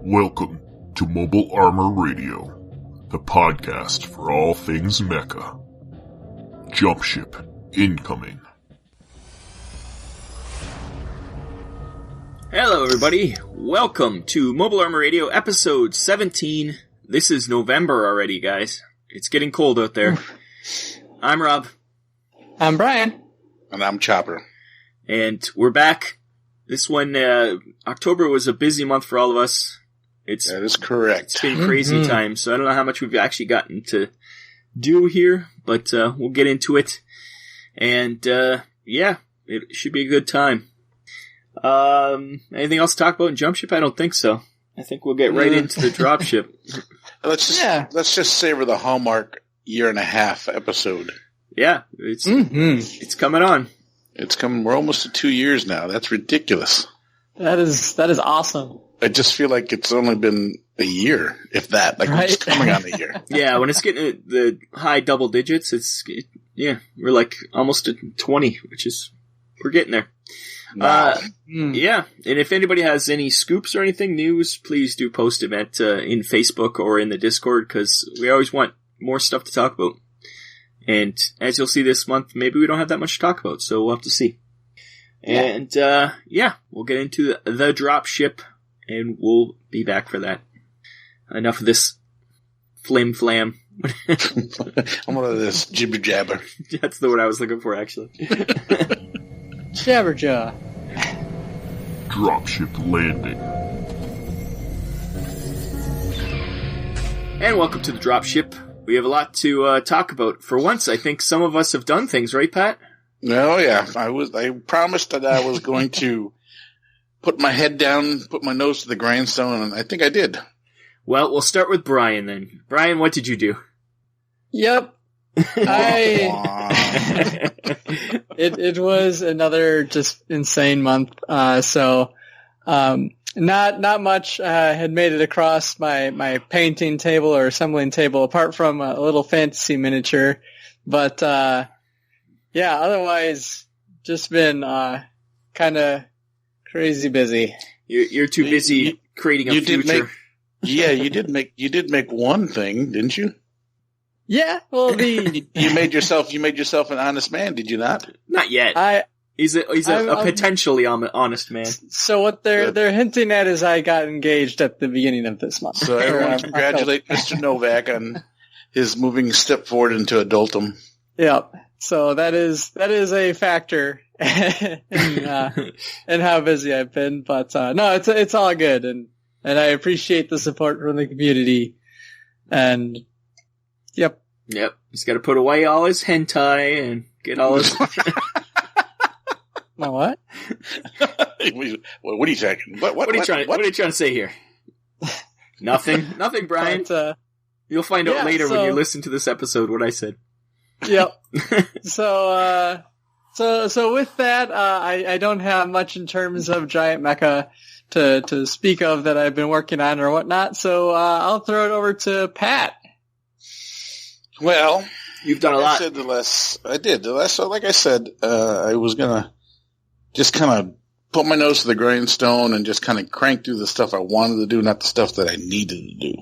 Welcome to Mobile Armor Radio, the podcast for all things Mecha. Jumpship incoming. Hello everybody, welcome to Mobile Armor Radio episode 17. This is November already, guys. It's getting cold out there. I'm Rob. I'm Brian. And I'm Chopper. And we're back. This one, October was a busy month for all of us. That is correct. It's been crazy time, so I don't know how much we've actually gotten to do here, but we'll get into it. And yeah, it should be a good time. Anything else to talk about in Jumpship? I don't think so. I think we'll get right into the Dropship. Let's just savor the Hallmark year and a half episode. Yeah, it's coming on. It's coming. We're almost to 2 years now. That's ridiculous. That is awesome. I just feel like it's only been a year, if that. Like, right? We're just coming on a year. Yeah, when it's getting the high double digits, we're like almost at 20, we're getting there. Wow. Yeah, and if anybody has any scoops or anything, news, please do post them in Facebook or in the Discord, because we always want more stuff to talk about. And as you'll see this month, maybe we don't have that much to talk about, so we'll have to see. Yeah. And, we'll get into the Dropship, and we'll be back for that. Enough of this flim-flam. I'm one of this jibber-jabber. That's the word I was looking for, actually. Jabberjaw. Dropship landing. And welcome to the Dropship. We have a lot to talk about. For once, I think some of us have done things, right, Pat? Oh, yeah. I promised that I was going to put my head down, put my nose to the grindstone, and I think I did. Well, we'll start with Brian, then. Brian, what did you do? Yep. It was another just insane month. Not much had made it across my painting table or assembling table, apart from a little fantasy miniature. But otherwise, just been kind of crazy busy. You're too busy creating a future. You did make one thing, didn't you? Yeah, well, you made yourself an honest man, did you not? Not yet. He's a potentially honest man. So what they're hinting at is I got engaged at the begining of this month. So everyone congratulate Mr. Novak on his moving step forward into adultdom. Yep. So that is a factor in how busy I've been. But no, it's all good, and I appreciate the support from the community. And Yep. He's got to put away all his hentai and get all his. My what? What are you saying? What are you trying to say here? Nothing, Brian. But, you'll find out later when you listen to this episode what I said. Yep. So with that, I don't have much in terms of giant mecha to speak of that I've been working on or whatnot. So I'll throw it over to Pat. Well, you've done a lot. I did. So like I said, I was gonna just kind of put my nose to the grindstone and just kind of crank through the stuff I wanted to do, not the stuff that I needed to do,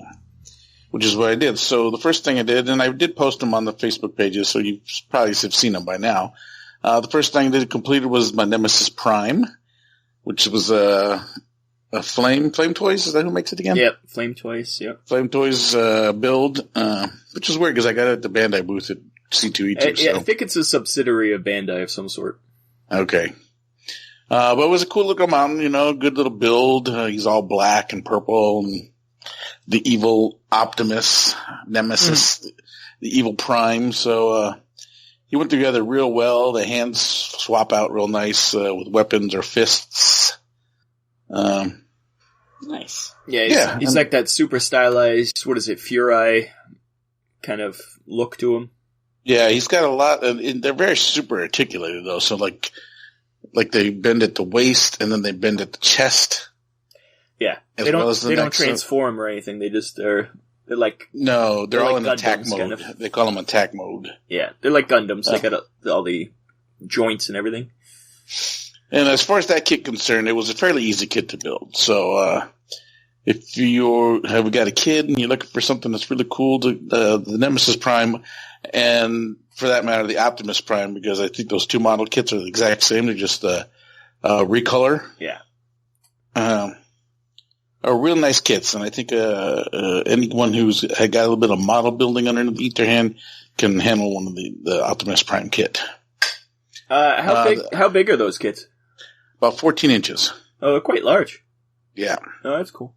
which is what I did. So the first thing I did, and I did post them on the Facebook pages, so you probably have seen them by now. The first thing I completed was my Nemesis Prime, which was a Flame Toys. Is that who makes it again? Yep, Flame Toys. Yep, Flame Toys build, which is weird because I got it at the Bandai booth at C2E2. I think it's a subsidiary of Bandai of some sort. Okay. But it was a cool looking mountain, good little build. He's all black and purple, and the evil Optimus, Nemesis, the evil Prime. So, he went together real well. The hands swap out real nice, with weapons or fists. Nice. Yeah, he's like that super stylized, what is it, Furai kind of look to him. Yeah, he's got a lot, and they're very super articulated though, so like they bend at the waist, and then they bend at the chest. Yeah, they don't transform or anything, they're like... No, they're all like in attack mode. Kind of. They call them attack mode. Yeah, they're like Gundams, they got all the joints and everything. And as far as that kit concerned, it was a fairly easy kit to build. So if you have got a kid and you're looking for something that's really cool, the Nemesis Prime, and for that matter, the Optimus Prime, because I think those two model kits are the exact same. They're just recolor. Yeah. Are real nice kits, and I think anyone who's had got a little bit of model building underneath their hand can handle one of the Optimus Prime kit. How big are those kits? About 14 inches. Oh, they're quite large. Yeah. Oh, that's cool.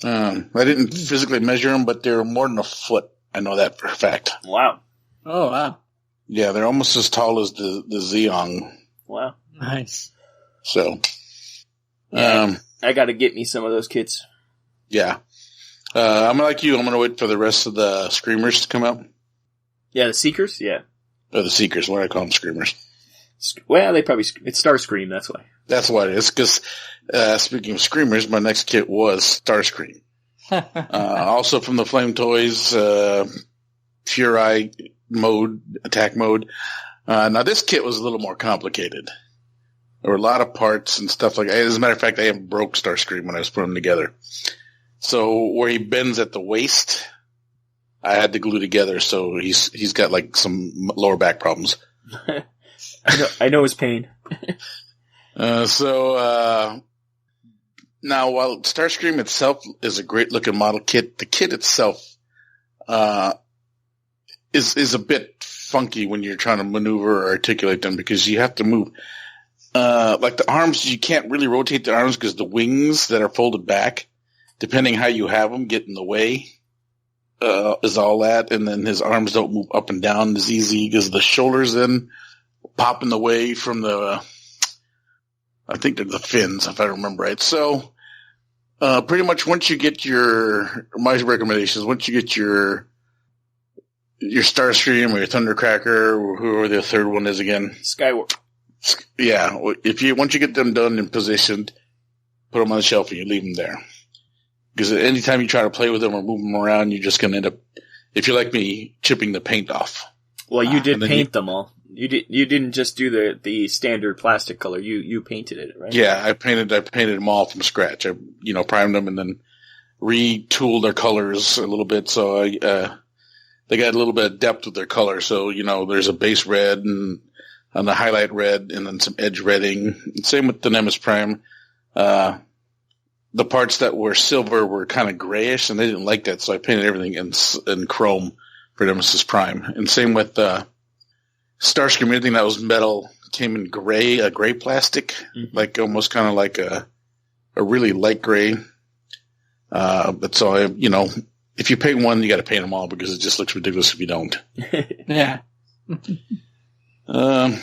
I didn't physically measure them, but they're more than a foot. I know that for a fact. Wow. Oh, wow. Yeah, they're almost as tall as the Zeong. Wow. Nice. So, I gotta get me some of those kits. Yeah. I'm like you. I'm going to wait for the rest of the Screamers to come out. Yeah, the Seekers? Yeah. Or the Seekers. What do I call them? Screamers. Well, it's Starscream, that's why. That's what it is, because speaking of Screamers, my next kit was Starscream. Also from the Flame Toys, Fury mode, attack mode. Now this kit was a little more complicated. There were a lot of parts and stuff like that. As a matter of fact, I even broke Starscream when I was putting them together. So where he bends at the waist, I had to glue together, so he's got like some lower back problems. I know his pain. Now while Starscream itself is a great looking model kit, the kit itself is a bit funky when you're trying to maneuver or articulate them, because you have to move. Like the arms, you can't really rotate the arms because the wings that are folded back, depending how you have them, get in the way. Is all that, and then his arms don't move up and down as easy because the shoulders then pop in the way from the, I think they're the fins, if I remember right. So, pretty much once you get my recommendations, once you get your Starscream or your Thundercracker, or whoever the third one is again. Skyward. Yeah, once you get them done and positioned, put them on the shelf and you leave them there. Because anytime you try to play with them or move them around, you're just going to end up, if you're like me, chipping the paint off. Well, you did paint them all. You didn't just do the standard plastic color. You painted it, right? Yeah, I painted them all from scratch. I primed them and then retooled their colors a little bit, so they got a little bit of depth with their color. So there's a base red and the highlight red, and then some edge redding. Same with the Nemesis Prime. The parts that were silver were kind of grayish, and they didn't like that, so I painted everything in chrome for Nemesis Prime. And same with Starscream. Anything that was metal came in gray, a gray plastic, like almost kind of like a really light gray. But so if you paint one, you got to paint them all because it just looks ridiculous if you don't. Yeah. But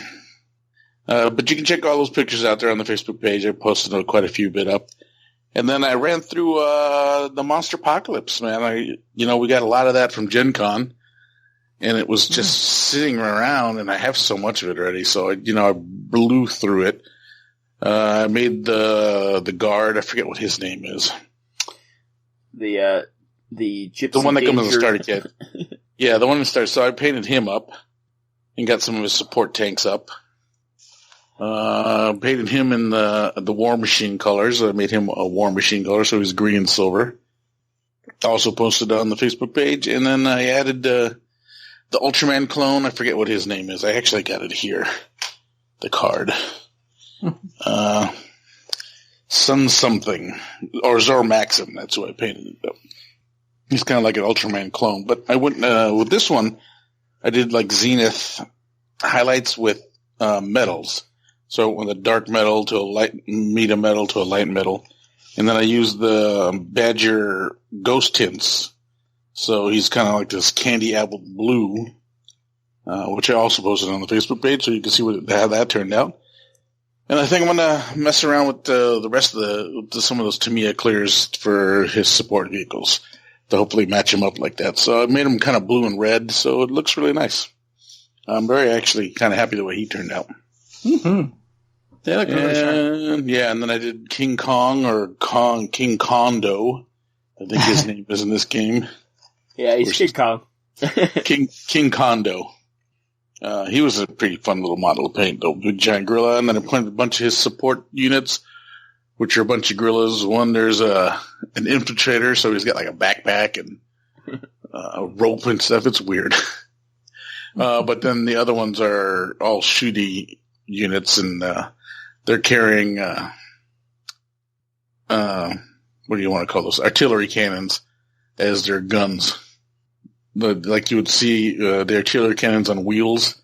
you can check all those pictures out there on the Facebook page. I posted quite a few bit up. And then I ran through the Monster Apocalypse, man. We got a lot of that from Gen Con, and it was just sitting around, and I have so much of it already. So I blew through it. I made the guard. I forget what his name is. The Gypsy. The one that comes in the Danger. starter kit. Yeah, the one that starts. So I painted him up and got some of his support tanks up. Painted him in the War Machine colors. I made him a War Machine color, so he's green and silver. Also posted on the Facebook page. And then I added the Ultraman clone. I forget what his name is. I actually got it here. The card. Sun something. Or Zor Maxim. That's who I painted it up. He's kind of like an Ultraman clone. But I went with this one, I did like Zenith highlights with metals. So it went a dark metal to a light medium metal to a light metal. And then I used the Badger ghost tints. So he's kind of like this candy apple blue, which I also posted on the Facebook page, so you can see how that turned out. And I think I'm going to mess around with the rest of some of those Tamiya clears for his support vehicles to hopefully match him up like that. So I made him kind of blue and red, so it looks really nice. I'm very actually kind of happy the way he turned out. Mm-hmm. They look really sharp. Yeah, and then I did King Kong or King Kondo. I think his name is in this game. Yeah, he's King Kong. King Kondo. He was a pretty fun little model to paint, though. Big giant gorilla, and then I painted a bunch of his support units which are a bunch of gorillas. One, there's an infiltrator, so he's got like a backpack and a rope and stuff. It's weird. But then the other ones are all shooty units, and they're carrying what do you want to call those? Artillery cannons as their guns. Like you would see the artillery cannons on wheels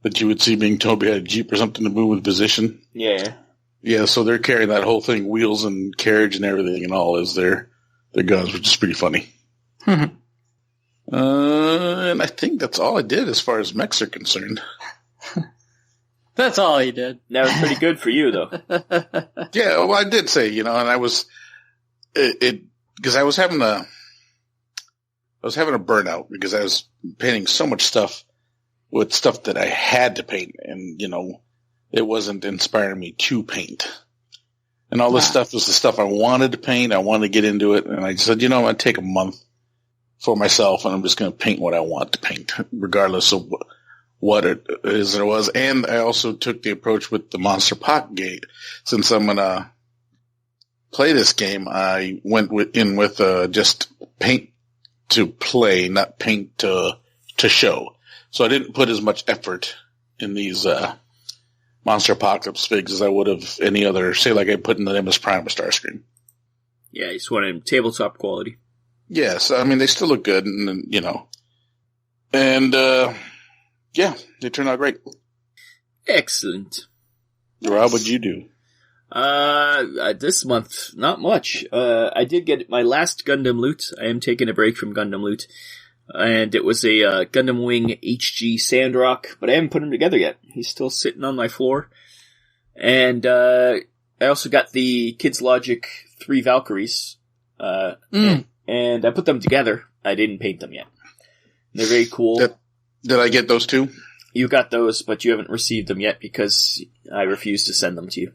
that you would see being towed behind a Jeep or something to move with position. Yeah. Yeah, so they're carrying that whole thing, wheels and carriage and everything and all as their guns, which is pretty funny. And I think that's all I did as far as mechs are concerned. That's all he did. That was pretty good for you, though. Yeah, well, I did say, and I was because I was having a burnout because I was painting so much stuff with stuff that I had to paint, and it wasn't inspiring me to paint. And all this stuff was the stuff I wanted to paint. I wanted to get into it, and I said, I'm going to take a month for myself, and I'm just going to paint what I want to paint, regardless of what it is or was. And I also took the approach with the Monster Pocket Gate. Since I'm going to play this game, I went in with just paint to play, not paint to show. So I didn't put as much effort in these Monster Apocalypse figs as I would have any other, say like I put in the MS Prime or Starscream. Yeah, you just wanted tabletop quality. Yes, I mean, they still look good, and yeah, they turned out great. Excellent. Rob, what'd you do? This month, not much. I did get my last Gundam loot. I am taking a break from Gundam loot. And it was a Gundam Wing HG Sandrock, but I haven't put him together yet. He's still sitting on my floor. And I also got the Kids Logic 3 Valkyries. And I put them together. I didn't paint them yet. They're very cool. Did I get those too? You got those, but you haven't received them yet because I refuse to send them to you.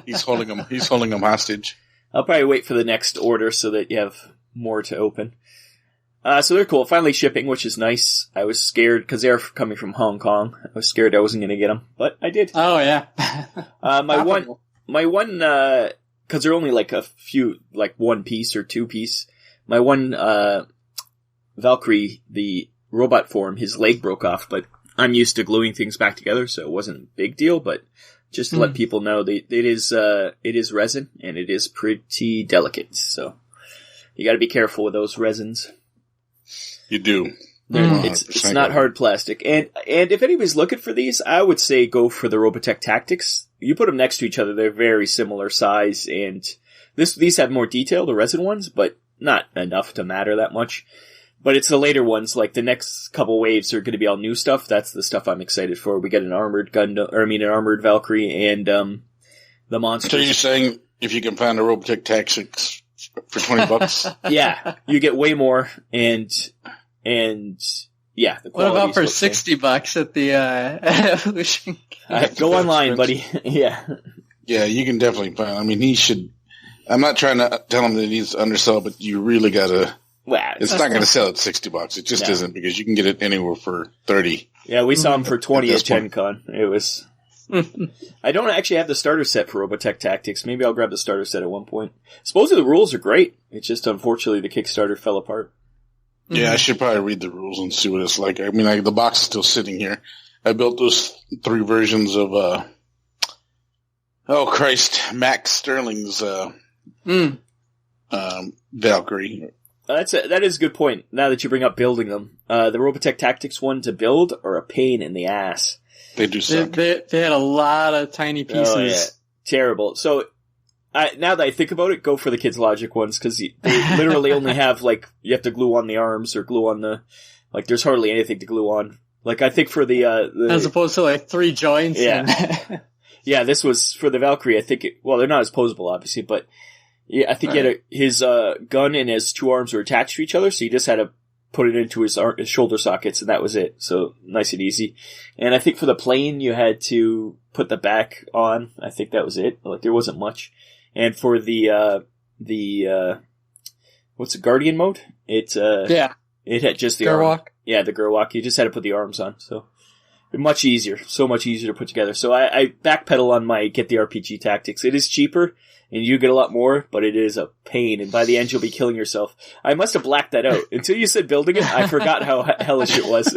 He's holding them hostage. I'll probably wait for the next order so that you have more to open. So they're cool. Finally shipping, which is nice. I was scared because they're coming from Hong Kong. I was scared I wasn't going to get them, but I did. Oh yeah. My one, because they're only like a few, like 1 piece or 2 piece. My one Valkyrie, the robot form, his leg broke off, but I'm used to gluing things back together, so it wasn't a big deal. But just to let people know, it is resin and it is pretty delicate. So you got to be careful with those resins. You do. It's not hard plastic. And if anybody's looking for these, I would say go for the Robotech Tactics. You put them next to each other, they're very similar size, and these have more detail, the resin ones, but not enough to matter that much. But it's the later ones, like the next couple waves are going to be all new stuff. That's the stuff I'm excited for. We get an armored Gundam, an armored Valkyrie, and the monsters. So you're saying if you can find a Robotech Tactics for $20? Yeah, you get way more, and yeah. The what about for $60 at the Evolution? Go online, buddy. Yeah. Yeah, you can definitely find. I mean, he should. I'm not trying to tell him that he needs to undersell, but you really gotta. Well, it's not going to sell at $60. It just isn't, because you can get it anywhere for $30. Yeah, we saw him for $20 at Gen Con. It was. I don't actually have the starter set for Robotech Tactics. Maybe I'll grab the starter set at one point. Supposedly the rules are great. It's just unfortunately the Kickstarter fell apart. Yeah, I should probably read the rules and see what it's like. I mean, the box is still sitting here. I built those 3 versions of, Max Sterling's, Valkyrie. That is a good point. Now that you bring up building them, the Robotech Tactics one to build are a pain in the ass. They do suck. They had a lot of tiny pieces. Oh, yeah. Terrible. So, now that I think about it, go for the Kids Logic ones, because they literally only have, like, you have to glue on the arms or glue on the, like, there's hardly anything to glue on. Like, I think for the as opposed to, like, 3 joints. Yeah. Yeah, this was for the Valkyrie. I think they're not as posable, obviously, but yeah, I think his gun and his 2 arms were attached to each other, so he just had to put it into his shoulder sockets, and that was it. So nice and easy. And I think for the plane, you had to put the back on. I think that was it. Like, there wasn't much. And for the what's the Guardian mode? It had just the Gerwalk. arm. Yeah, the Gerwalk. You just had to put the arms on. So much easier. So much easier to put together. So I backpedal on my Get the RPG Tactics. It is cheaper, and you get a lot more, but it is a pain, and by the end you'll be killing yourself. I must have blacked that out. Until you said building it, I forgot how hellish it was.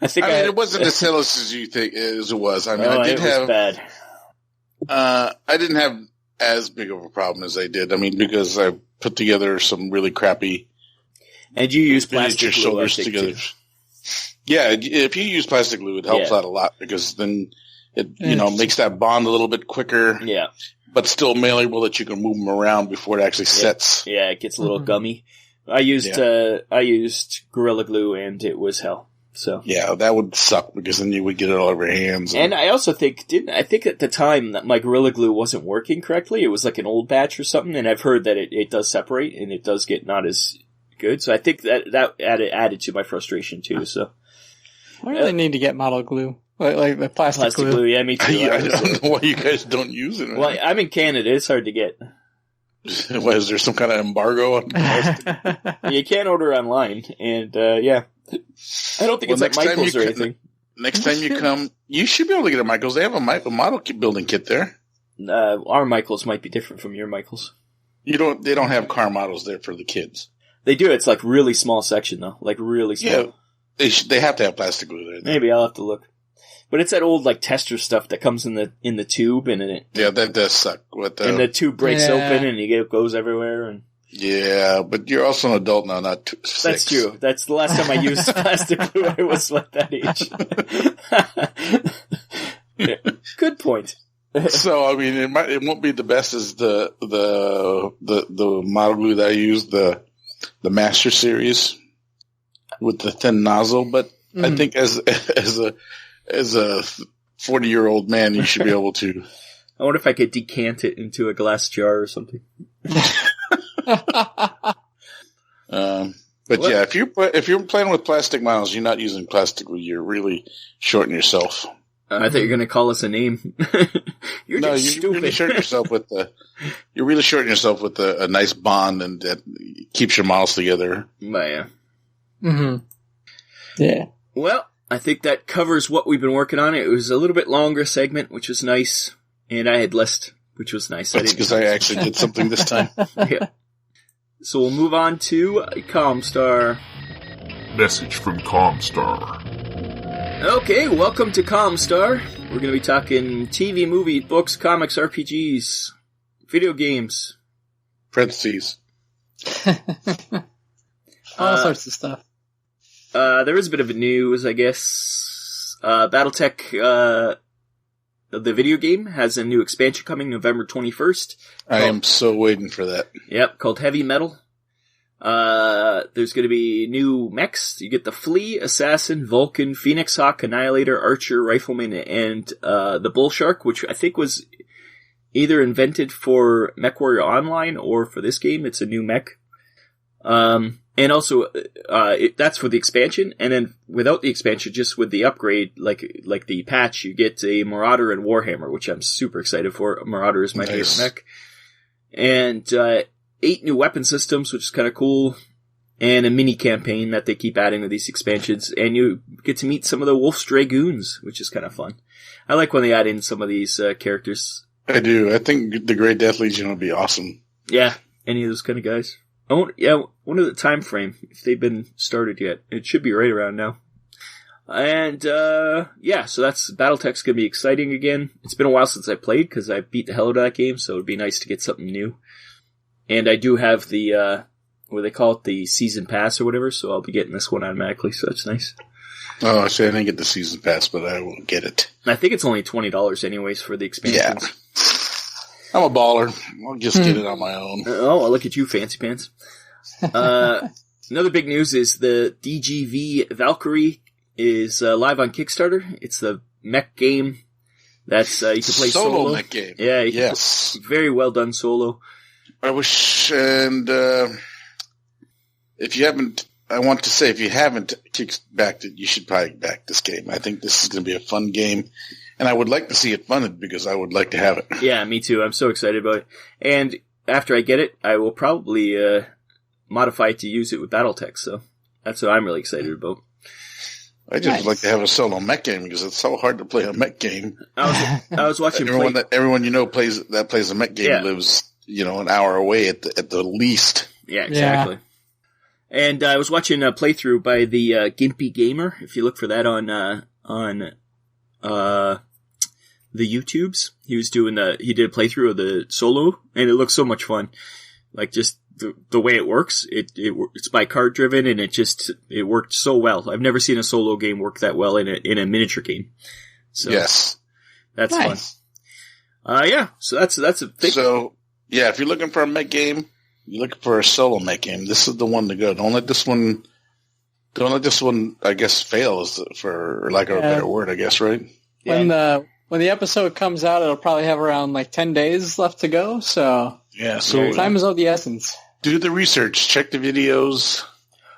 I mean, it wasn't as hellish as you think as it was. I mean, it was bad. I didn't have as big of a problem as I did. I mean, because I put together some really crappy. And you use plastic glue, shoulders together. Too. Yeah, if you use plastic glue, it helps out a lot because then it makes that bond a little bit quicker. Yeah, but still malleable that you can move them around before it actually sets. Yeah, it gets a little gummy. I used Gorilla Glue, and it was hell. So yeah, that would suck because then you would get it all over your hands. And I also think at the time that my Gorilla Glue wasn't working correctly. It was like an old batch or something, and I've heard that it does separate and it does get not as good. So I think that added to my frustration too. So I really need to get model glue, like the plastic glue. Yeah, me too. I don't know why you guys don't use it. Well, I'm in Canada. It's hard to get. Why, is there some kind of embargo on plastic? You can't order online, and yeah. I don't think it's like Michael's or anything. Next time you come, you should be able to get a Michael's. They have a model building kit there. Our Michael's might be different from your Michael's. They don't have car models there for the kids. They do. It's like really small section though, like really small. Yeah, they have to have plastic glue there. Maybe I'll have to look. But it's that old like tester stuff that comes in the tube and it. Yeah, that does suck. And the tube breaks open and it goes everywhere and. Yeah, but you're also an adult now, not 6. That's true. That's the last time I used plastic glue. I was like that age. Yeah, good point. So I mean, it won't be the best as the model glue that I used, the Master Series with the thin nozzle. But I think as a 40-year-old man, you should be able to. I wonder if I could decant it into a glass jar or something. But yeah, if you're playing with plastic models, you're not using plastic glue. You're really shorting yourself. I thought you were going to call us a name. You're really shorting yourself with a nice bond, and that keeps your models together. But yeah. Mm-hmm. Yeah. Well, I think that covers what we've been working on. It was a little bit longer segment, which was nice, and I had less, which was nice. That's because I actually did something this time. Yeah. So we'll move on to ComStar. Message from ComStar. Okay, welcome to ComStar. We're going to be talking TV, movie, books, comics, RPGs, video games. Parentheses. All sorts of stuff. There is a bit of news, I guess. Battletech, the video game, has a new expansion coming November 21st. I am so waiting for that. Yep, called Heavy Metal. There's going to be new mechs. You get the Flea, Assassin, Vulcan, Phoenix Hawk, Annihilator, Archer, Rifleman, and the Bull Shark, which I think was either invented for MechWarrior Online or for this game. It's a new mech. And also, that's for the expansion, and then without the expansion, just with the upgrade, like the patch, you get a Marauder and Warhammer, which I'm super excited for. Marauder is my favorite mech. And, 8 new weapon systems, which is kind of cool, and a mini campaign that they keep adding to these expansions, and you get to meet some of the Wolf's Dragoons, which is kind of fun. I like when they add in some of these, characters. I do. I think the Great Death Legion would be awesome. Yeah, any of those kind of guys. Wonder the time frame, if they've been started yet. It should be right around now. And, so that's, Battletech's gonna be exciting again. It's been a while since I played, because I beat the hell out of that game, so it'd be nice to get something new. And I do have the, what they call it, the season pass or whatever, so I'll be getting this one automatically, so that's nice. Oh, I didn't get the season pass, but I will get it. And I think it's only $20 anyways for the expansions. Yeah. I'm a baller. I'll just get it on my own. Oh, look at you, fancy pants. Another big news is the DGV Valkyrie is live on Kickstarter. It's the mech game that's you can play solo. Mech game. Yeah, yes. Very well done solo. I wish, and if you haven't backed it, you should probably back this game. I think this is going to be a fun game. And I would like to see it funded because I would like to have it. Yeah, me too. I'm so excited about it. And after I get it, I will probably modify it to use it with Battletech. So that's what I'm really excited about. I just like to have a solo mech game because it's so hard to play a mech game. I was watching everyone you know plays a mech game lives an hour away at the least. Yeah, exactly. Yeah. And I was watching a playthrough by the Gimpy Gamer. If you look for that on the YouTubes, he did a playthrough of the solo, and it looks so much fun. Like just the way it works, it's by card driven, and it worked so well. I've never seen a solo game work that well in a miniature game. So yes, that's nice. Fun. Yeah. So that's a thing. So yeah, if you're looking for a mech game, you're looking for a solo mech game, this is the one to go. Don't let this one, I guess, fail, for lack of a better word, I guess, right? When the episode comes out, it'll probably have around 10 days left to go. So yeah, so time is of the essence. Do the research, check the videos.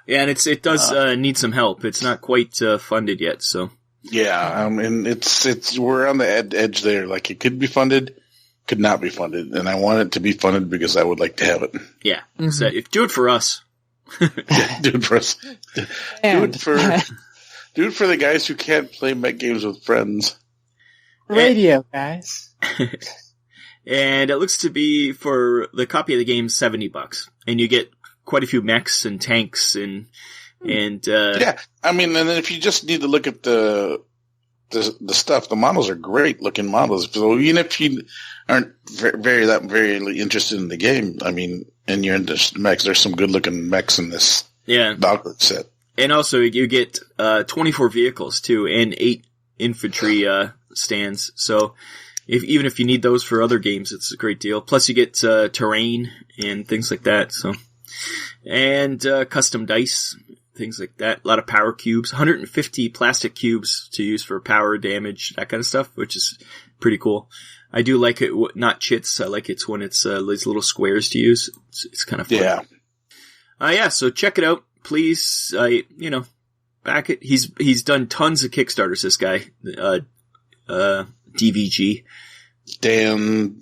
Yeah, and it does need some help. It's not quite funded yet, so yeah. It's we're on the edge there. Like, it could be funded, could not be funded, and I want it to be funded because I would like to have it. Yeah, so do it for us. Yeah, do it for us. Do it for the guys who can't play mech games with friends. Radio, guys. And it looks to be, for the copy of the game, $70, and you get quite a few mechs and tanks and yeah. I mean, and then if you just need to look at the stuff, the models are great looking models. So even if you aren't very interested in the game, I mean, and you're into mechs, there's some good looking mechs in this Valkyrie set. And also you get 24 vehicles too, and 8 infantry stands. So even if you need those for other games, it's a great deal. Plus you get terrain and things like that. So, and custom dice, things like that. A lot of power cubes, 150 plastic cubes to use for power damage, that kind of stuff, which is pretty cool. I do like it, not chits. I like it when it's these little squares to use. It's kind of fun. Yeah. Yeah. So check it out, please. Back it. He's done tons of Kickstarters. This guy, DVG. Dan.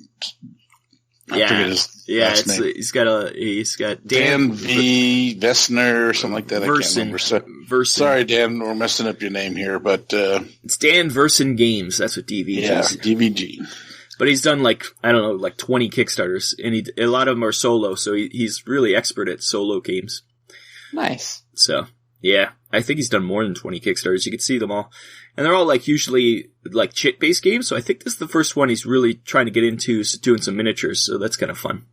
He's got Dan V. Vesner or something like that. Versen. I can't remember. Sorry, Dan, we're messing up your name here, but it's Dan Versen Games. That's what DVG is. Yeah, DVG. But he's done 20 Kickstarters, and a lot of them are solo. So he's really expert at solo games. Nice. So yeah, I think he's done more than 20 Kickstarters. You can see them all. And they're all usually chit-based games, so I think this is the first one he's really trying to get into doing some miniatures, so that's kind of fun.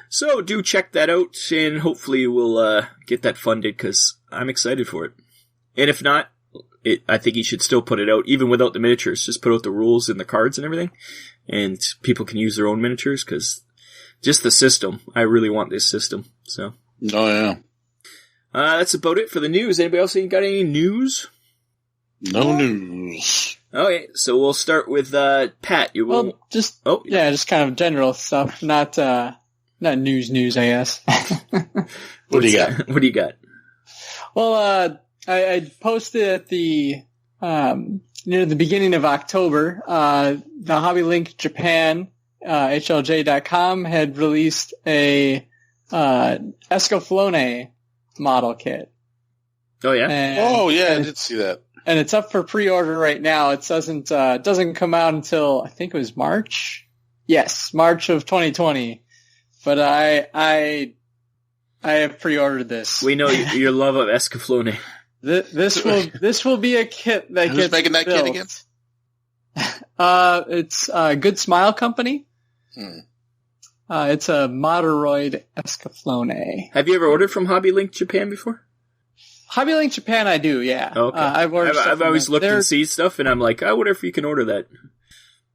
So do check that out, and hopefully we'll get that funded, because I'm excited for it. And if not, I think he should still put it out, even without the miniatures. Just put out the rules and the cards and everything, and people can use their own miniatures, because just the system, I really want this system. So. Oh, yeah. That's about it for the news. Anybody else got any news? No news. Okay, so we'll start with Pat. Just kind of general stuff, not news, I guess. What do you got? What do you got? Well, I posted at the near the beginning of October. The Hobby Link Japan, HLJ.com, had released a Escaflowne model kit. Oh yeah. I did see that. And it's up for pre-order right now. It doesn't come out until, I think it was March. Yes, March of 2020. But I have pre-ordered this. We know your love of Escaflowne. This will be a kit that Who's making that built. kit again? It's Good Smile Company. It's a Moderoid Escaflowne. Have you ever ordered from Hobby Link Japan before? Hobby Link Japan, I do, yeah. Okay. I've always looked and see stuff, and I'm like, I wonder if you can order that.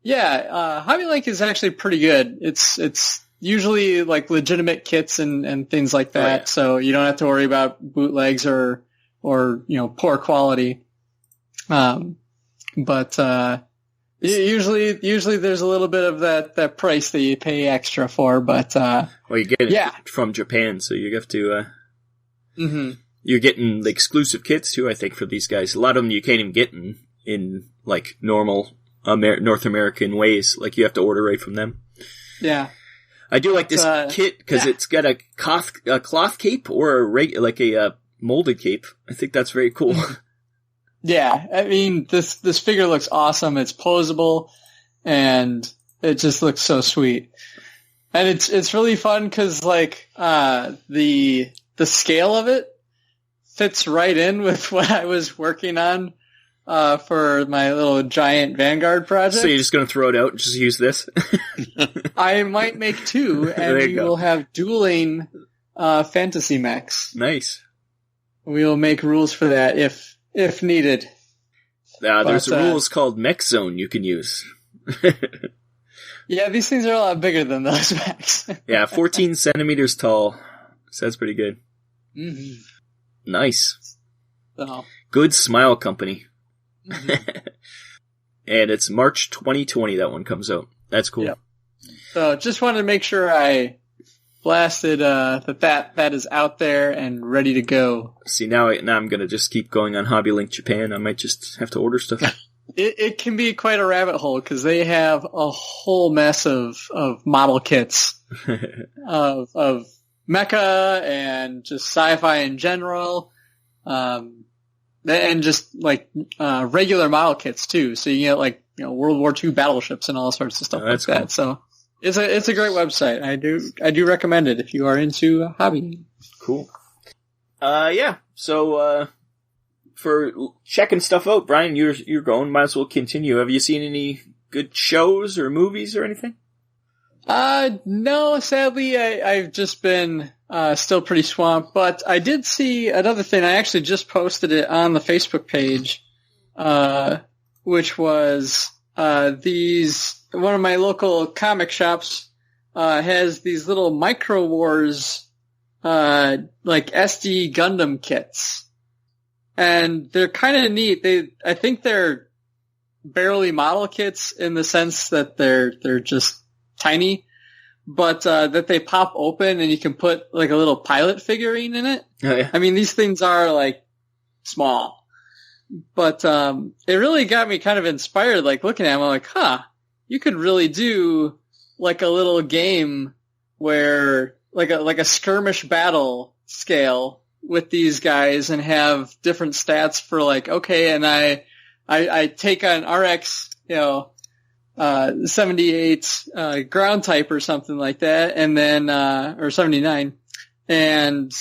Yeah, Hobby Link is actually pretty good. It's usually legitimate kits and things like that, so you don't have to worry about bootlegs or poor quality. But usually there's a little bit of that price that you pay extra for, but you get it from Japan, so you have to. You're getting the exclusive kits too, I think, for these guys. A lot of them you can't even get in normal North American ways. You have to order right from them. Yeah. I do like this kit because it's got a cloth cape or a molded cape. I think that's very cool. Yeah, I mean, this figure looks awesome. It's posable, and it just looks so sweet. And it's really fun because, like, the scale of it fits right in with what I was working on for my little giant Vanguard project. So you're just going to throw it out and just use this? I might make two, and we will have dueling fantasy mechs. Nice. We will make rules for that if needed. There's rules called Mech Zone you can use. Yeah, these things are a lot bigger than those mechs. Yeah, 14 centimeters tall. So that's pretty good. Mm-hmm. Nice. So. Good Smile Company. Mm-hmm. And it's March 2020 that one comes out. That's cool. Yep. So just wanted to make sure I blasted that is out there and ready to go. See, now I'm going to just keep going on Hobby Link Japan. I might just have to order stuff. It can be quite a rabbit hole because they have a whole mess of model kits of mecha and just sci-fi in general, and just like regular model kits too. So you get like World War II battleships and all sorts of stuff like that. Cool. So it's a great website. I do recommend it if you are into hobby. Cool. Yeah. So for checking stuff out, Brian, you're going. Might as well continue. Have you seen any good shows or movies or anything? No, sadly, I've just been still pretty swamped, but I did see another thing. I actually just posted it on the Facebook page, which was one of my local comic shops has these little Micro Wars like SD Gundam kits. And they're kind of neat. I think they're barely model kits in the sense that they're just tiny, but that they pop open and you can put like a little pilot figurine in it. Oh, yeah. I mean, these things are like small, but it really got me kind of inspired. Like looking at them, I'm like, you could really do like a little game where like a skirmish battle scale with these guys and have different stats for like, okay, and I take an RX, 78 ground type or something like that, and then or 79, and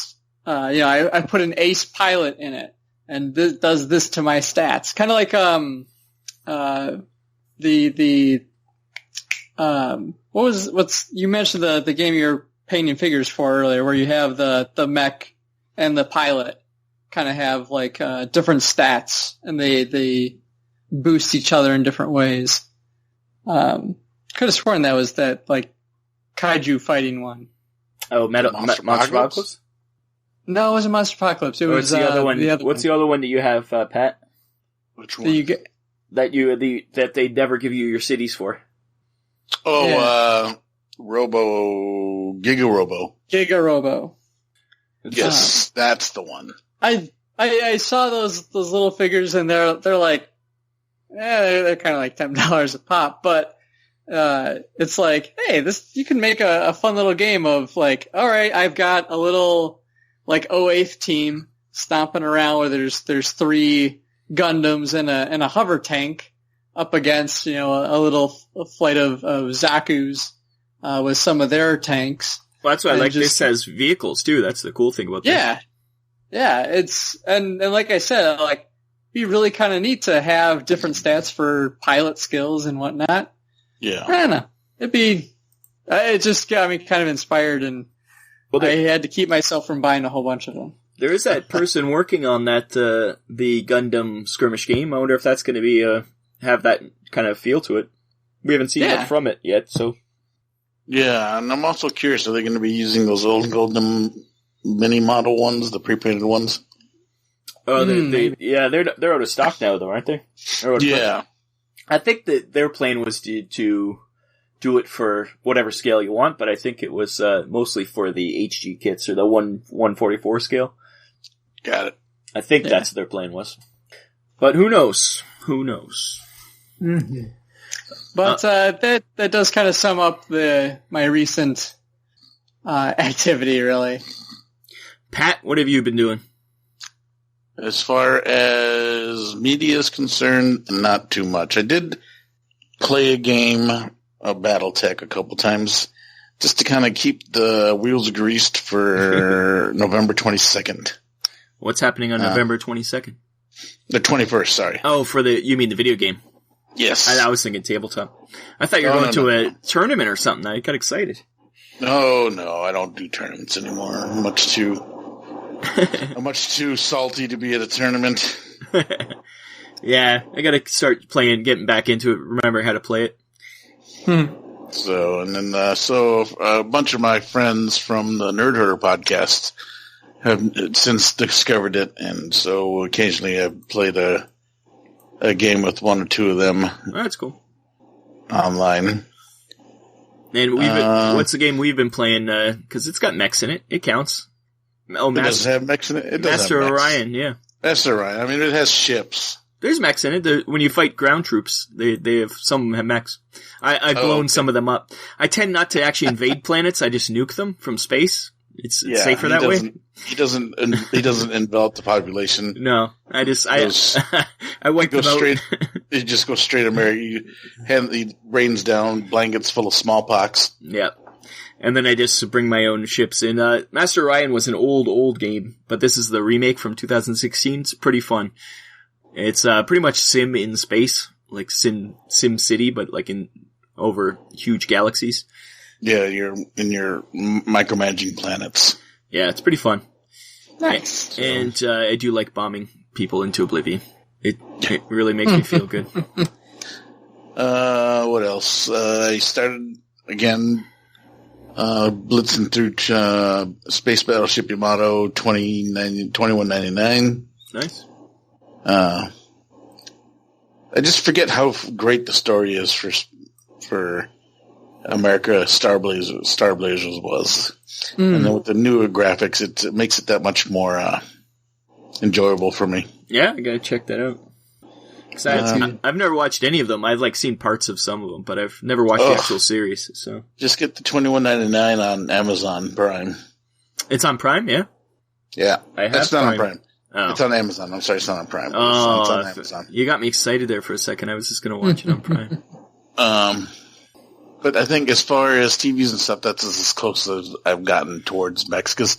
I put an ace pilot in it, and this does this to my stats, kind of like what's you mentioned the game you're painting figures for earlier, where you have the mech and the pilot kind of have like different stats, and they boost each other in different ways. Could have sworn that was that like kaiju fighting one. Oh, Monster Apocalypse? No, it wasn't Monster Apocalypse. It was the other one. What's the other one that you have, Pat? Which one? That they never give you your cities for. Oh, yeah. Giga Robo. Yes, that's the one. I saw those little figures, and they're like, they're kind of like $10 a pop, but it's like, hey, you can make a fun little game of like, all right, I've got a little like 08th team stomping around where there's 3 Gundams and a hover tank up against a little flight of Zaku's with some of their tanks. Well, that's why I like this as vehicles too. That's the cool thing about this. Yeah, it's and like I said, like it'd be really kind of neat to have different stats for pilot skills and whatnot. Yeah, I don't know. It just got me kind of inspired, and I had to keep myself from buying a whole bunch of them. There is that person working on that the Gundam skirmish game. I wonder if that's going to be have that kind of feel to it. We haven't seen much from it yet, so. Yeah, and I'm also curious, are they going to be using those old Gundam mini model ones, the pre-painted ones? Oh, they're out of stock now, though, aren't they? Yeah. I think that their plan was to do it for whatever scale you want, but I think it was mostly for the HG kits or the 1/144 scale. Got it. I think that's what their plan was. But who knows? Who knows? Mm-hmm. But that does kind of sum up my recent activity, really. Pat, what have you been doing? As far as media is concerned, not too much. I did play a game of Battletech a couple times just to kind of keep the wheels greased for November 22nd. What's happening on November 22nd? The 21st, sorry. Oh, you mean the video game? Yes. I was thinking tabletop. I thought you were going to a tournament or something. I got excited. No, I don't do tournaments anymore. I'm much too salty to be at a tournament. Yeah, I gotta start getting back into it, remember how to play it. So, and then, a bunch of my friends from the Nerd Herder podcast have since discovered it, and so occasionally I've played a game with one or two of them. Oh, that's cool. Online. And what's the game we've been playing? Because it's got mechs in it. It counts. Oh, it does have mechs in it? It does Master have mechs. Orion, yeah. Master Orion. I mean, it has ships. There's mechs in it. When you fight ground troops, they have, some of them have mechs. I've blown some of them up. I tend not to actually invade planets. I just nuke them from space. It's safer that way. He doesn't envelop the population. No, I wipe them out. You just go straight America. He rains down blankets full of smallpox. Yeah. And then I just bring my own ships in. Master Orion was an old game, but this is the remake from 2016. It's pretty fun. It's pretty much Sim in space, like Sim City, but like over huge galaxies. Yeah, you're micromanaging planets. Yeah, it's pretty fun. Nice. And I do like bombing people into oblivion. It really makes me feel good. What else? I started again blitzing through Space Battleship Yamato 2199. Nice. I just forget how great the story is for America Star Blazers was. And then with the newer graphics, it makes it that much more enjoyable for me. Yeah, I gotta check that out. I've never watched any of them. I've seen parts of some of them, but I've never watched the actual series. So just get the $21.99 on Amazon Prime. It's on Prime, yeah. Yeah, it's not on Prime. Oh. It's on Amazon. I'm sorry, it's not on Prime. Oh, it's on Amazon. You got me excited there for a second. I was just going to watch it on Prime. But I think as far as TVs and stuff, that's as close as I've gotten towards mechs. Because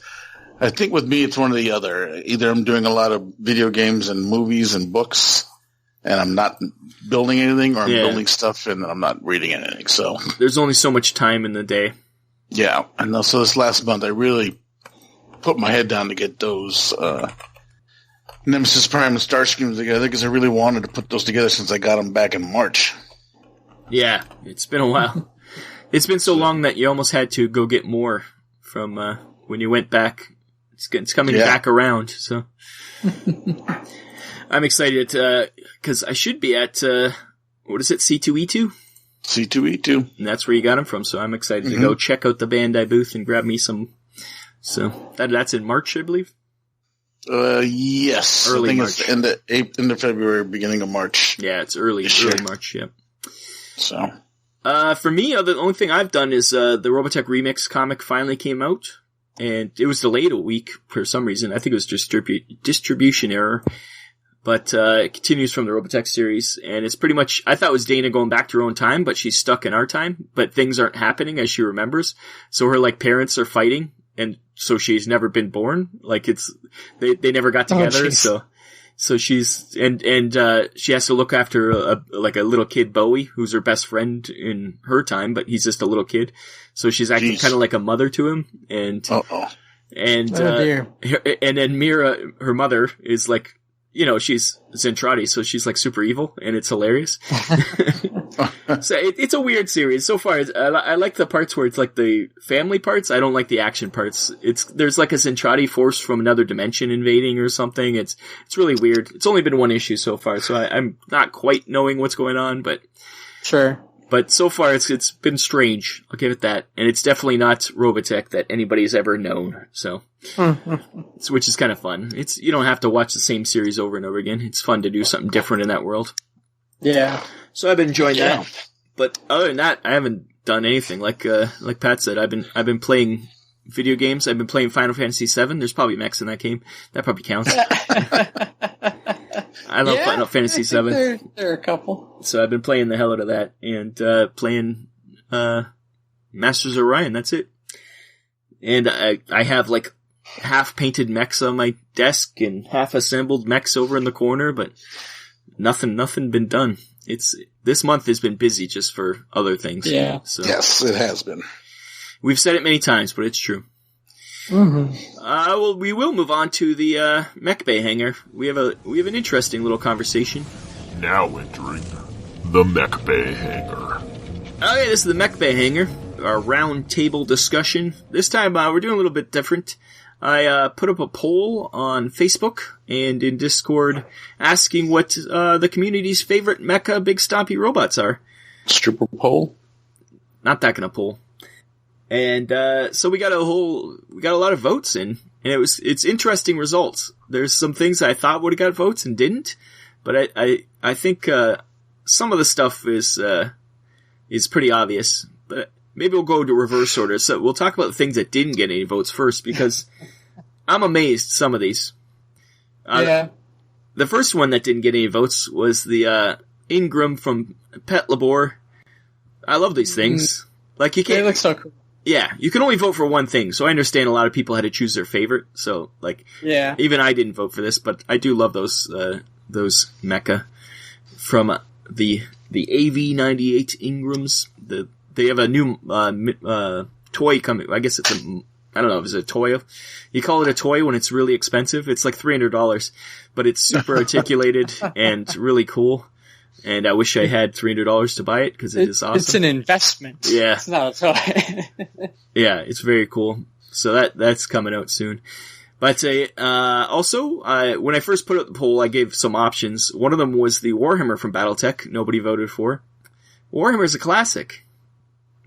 I think with me, it's one or the other. Either I'm doing a lot of video games and movies and books, and I'm not building anything, or I'm building stuff and I'm not reading anything. So there's only so much time in the day. Yeah, and so this last month, I really put my head down to get those Nemesis Prime and Starscream together, because I really wanted to put those together since I got them back in March. Yeah, it's been a while. It's been so long that you almost had to go get more from when you went back. It's coming back around, so I'm excited because I should be at what is it, C2E2? C2E2, and that's where you got them from. So I'm excited to go check out the Bandai booth and grab me some. So that's in March, I believe. Yes, early I think March. It's end of February, beginning of March. Yeah, it's early March. Yeah. So, for me, the only thing I've done is the Robotech Remix comic finally came out, and it was delayed a week for some reason. I think it was distribution error, but it continues from the Robotech series, and it's pretty much, I thought it was Dana going back to her own time, but she's stuck in our time, but things aren't happening as she remembers. So her parents are fighting, and so she's never been born. They never got together. So she's, and she has to look after a little kid, Bowie, who's her best friend in her time, but he's just a little kid. So she's acting kind of like a mother to him. And, and then Mira, her mother, is she's Zentradi, so she's super evil, and it's hilarious. So it's a weird series. So far, I like the parts where it's the family parts. I don't like the action parts. There's a Zentradi force from another dimension invading or something. It's really weird. It's only been one issue so far, so I'm not quite knowing what's going on, but sure. But so far, it's been strange. I'll give it that. And it's definitely not Robotech that anybody's ever known. So, which is kind of fun. You don't have to watch the same series over and over again. It's fun to do something different in that world. Yeah. So I've been enjoying that. But other than that, I haven't done anything. Like Pat said, I've been playing video games. I've been playing Final Fantasy VII. There's probably mechs in that game. That probably counts. I love Final Fantasy VII. There are a couple. So I've been playing the hell out of that and playing Masters of Orion. That's it. And I have like half painted mechs on my desk and half assembled mechs over in the corner, but nothing been done. This month has been busy just for other things. Yeah. So. Yes, it has been. We've said it many times, but it's true. Mm-hmm. Well, we will move on to the MechBay Hanger. We have an interesting little conversation. Now entering the MechBay Hanger. Okay, this is the MechBay Hanger, our round table discussion. This time we're doing a little bit different. I put up a poll on Facebook and in Discord asking what the community's favorite mecha big stompy robots are. Stripper poll? Not that kind of poll. And so we got a lot of votes in, and it's interesting results. There's some things I thought would have got votes and didn't, but I think some of the stuff is pretty obvious. But maybe we'll go to reverse order. So we'll talk about the things that didn't get any votes first, because I'm amazed some of these. Yeah. The first one that didn't get any votes was the Ingram from Patlabor. I love these things. Like you can't. They look so cool. Yeah, you can only vote for one thing, so I understand a lot of people had to choose their favorite. So, like, yeah, even I didn't vote for this, but I do love those mecha from the AV98 Ingrams. They have a new toy coming. I guess I don't know if it's a toy. You call it a toy when it's really expensive. It's like $300, but it's super articulated and really cool. And I wish I had $300 to buy it because it is awesome. It's an investment. Yeah. It's not a toy. Yeah, it's very cool. So that's coming out soon. But also, when I first put up the poll, I gave some options. One of them was the Warhammer from Battletech. Nobody voted for. Warhammer's a classic.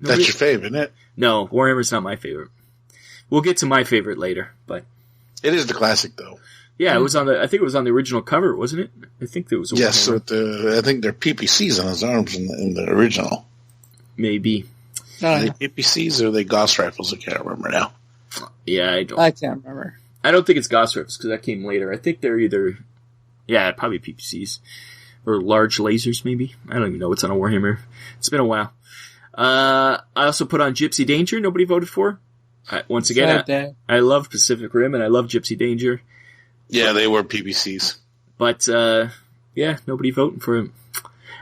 That's your favorite, isn't it? No, Warhammer's not my favorite. We'll get to my favorite later, but it is the classic, though. Yeah, it was I think it was on the original cover, wasn't it? I think there was a Yes, so I think they're PPCs on his arms in the original. Maybe. Are they PPCs or are they Gauss rifles? I can't remember now. Yeah, I can't remember. I don't think it's Gauss rifles because that came later. I think they're either, probably PPCs or large lasers. Maybe I don't even know what's on a Warhammer. It's been a while. I also put on Gypsy Danger. Nobody voted for. Once again, I love Pacific Rim and I love Gypsy Danger. Yeah, they were PPCs. But, nobody voting for him.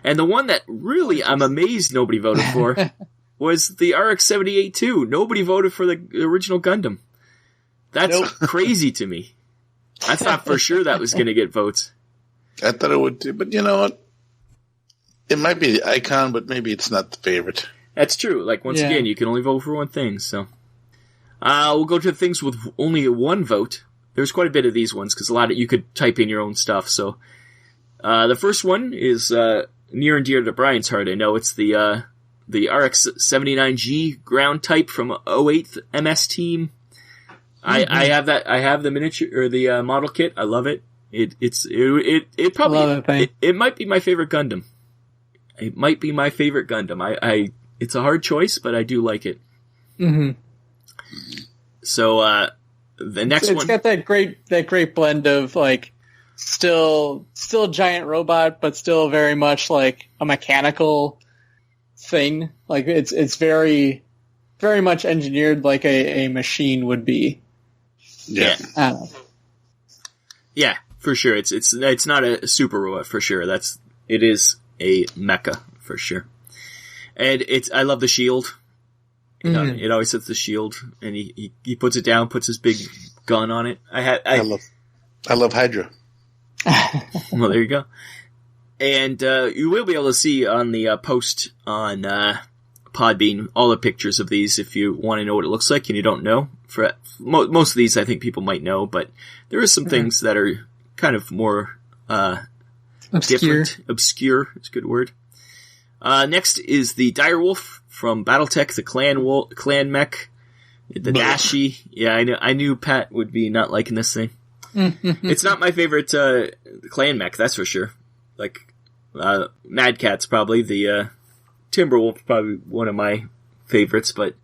And the one that really I'm amazed nobody voted for was the RX-78-2. Nobody voted for the original Gundam. That's crazy to me. I thought for sure that was going to get votes. I thought it would too, but you know what? It might be the icon, but maybe it's not the favorite. That's true. Like, once again, you can only vote for one thing, so. We'll go to things with only one vote. There's quite a bit of these ones, because you could type in your own stuff, so. The first one is, near and dear to Brian's heart, I know. It's the RX-79G ground type from 08th MS Team. Mm-hmm. I have that, I have the miniature, or the, model kit. I love it. It probably, it might be my favorite Gundam. It might be my favorite Gundam. It's a hard choice, but I do like it. Mm-hmm. So, the next one. It's got that great blend of, like, still giant robot, but still very much like a mechanical thing. Like, it's very, very much engineered like a machine would be. Yeah. I don't know. Yeah, for sure. It's not a super robot for sure. It is a mecha for sure. And I love the shield. Mm-hmm. It always hits the shield, and he puts it down, puts his big gun on it. I love Hydra. Well, there you go. And you will be able to see on the post on Podbean all the pictures of these if you want to know what it looks like and you don't know. For most of these, I think people might know, but there are some things that are kind of more different. Obscure is a good word. Next is the Direwolf from Battletech, the Clan Mech, the Dashi. Yeah, I knew Pat would be not liking this thing. It's not my favorite Clan Mech, that's for sure. Like Mad Cat's probably the Timberwolf, probably one of my favorites, but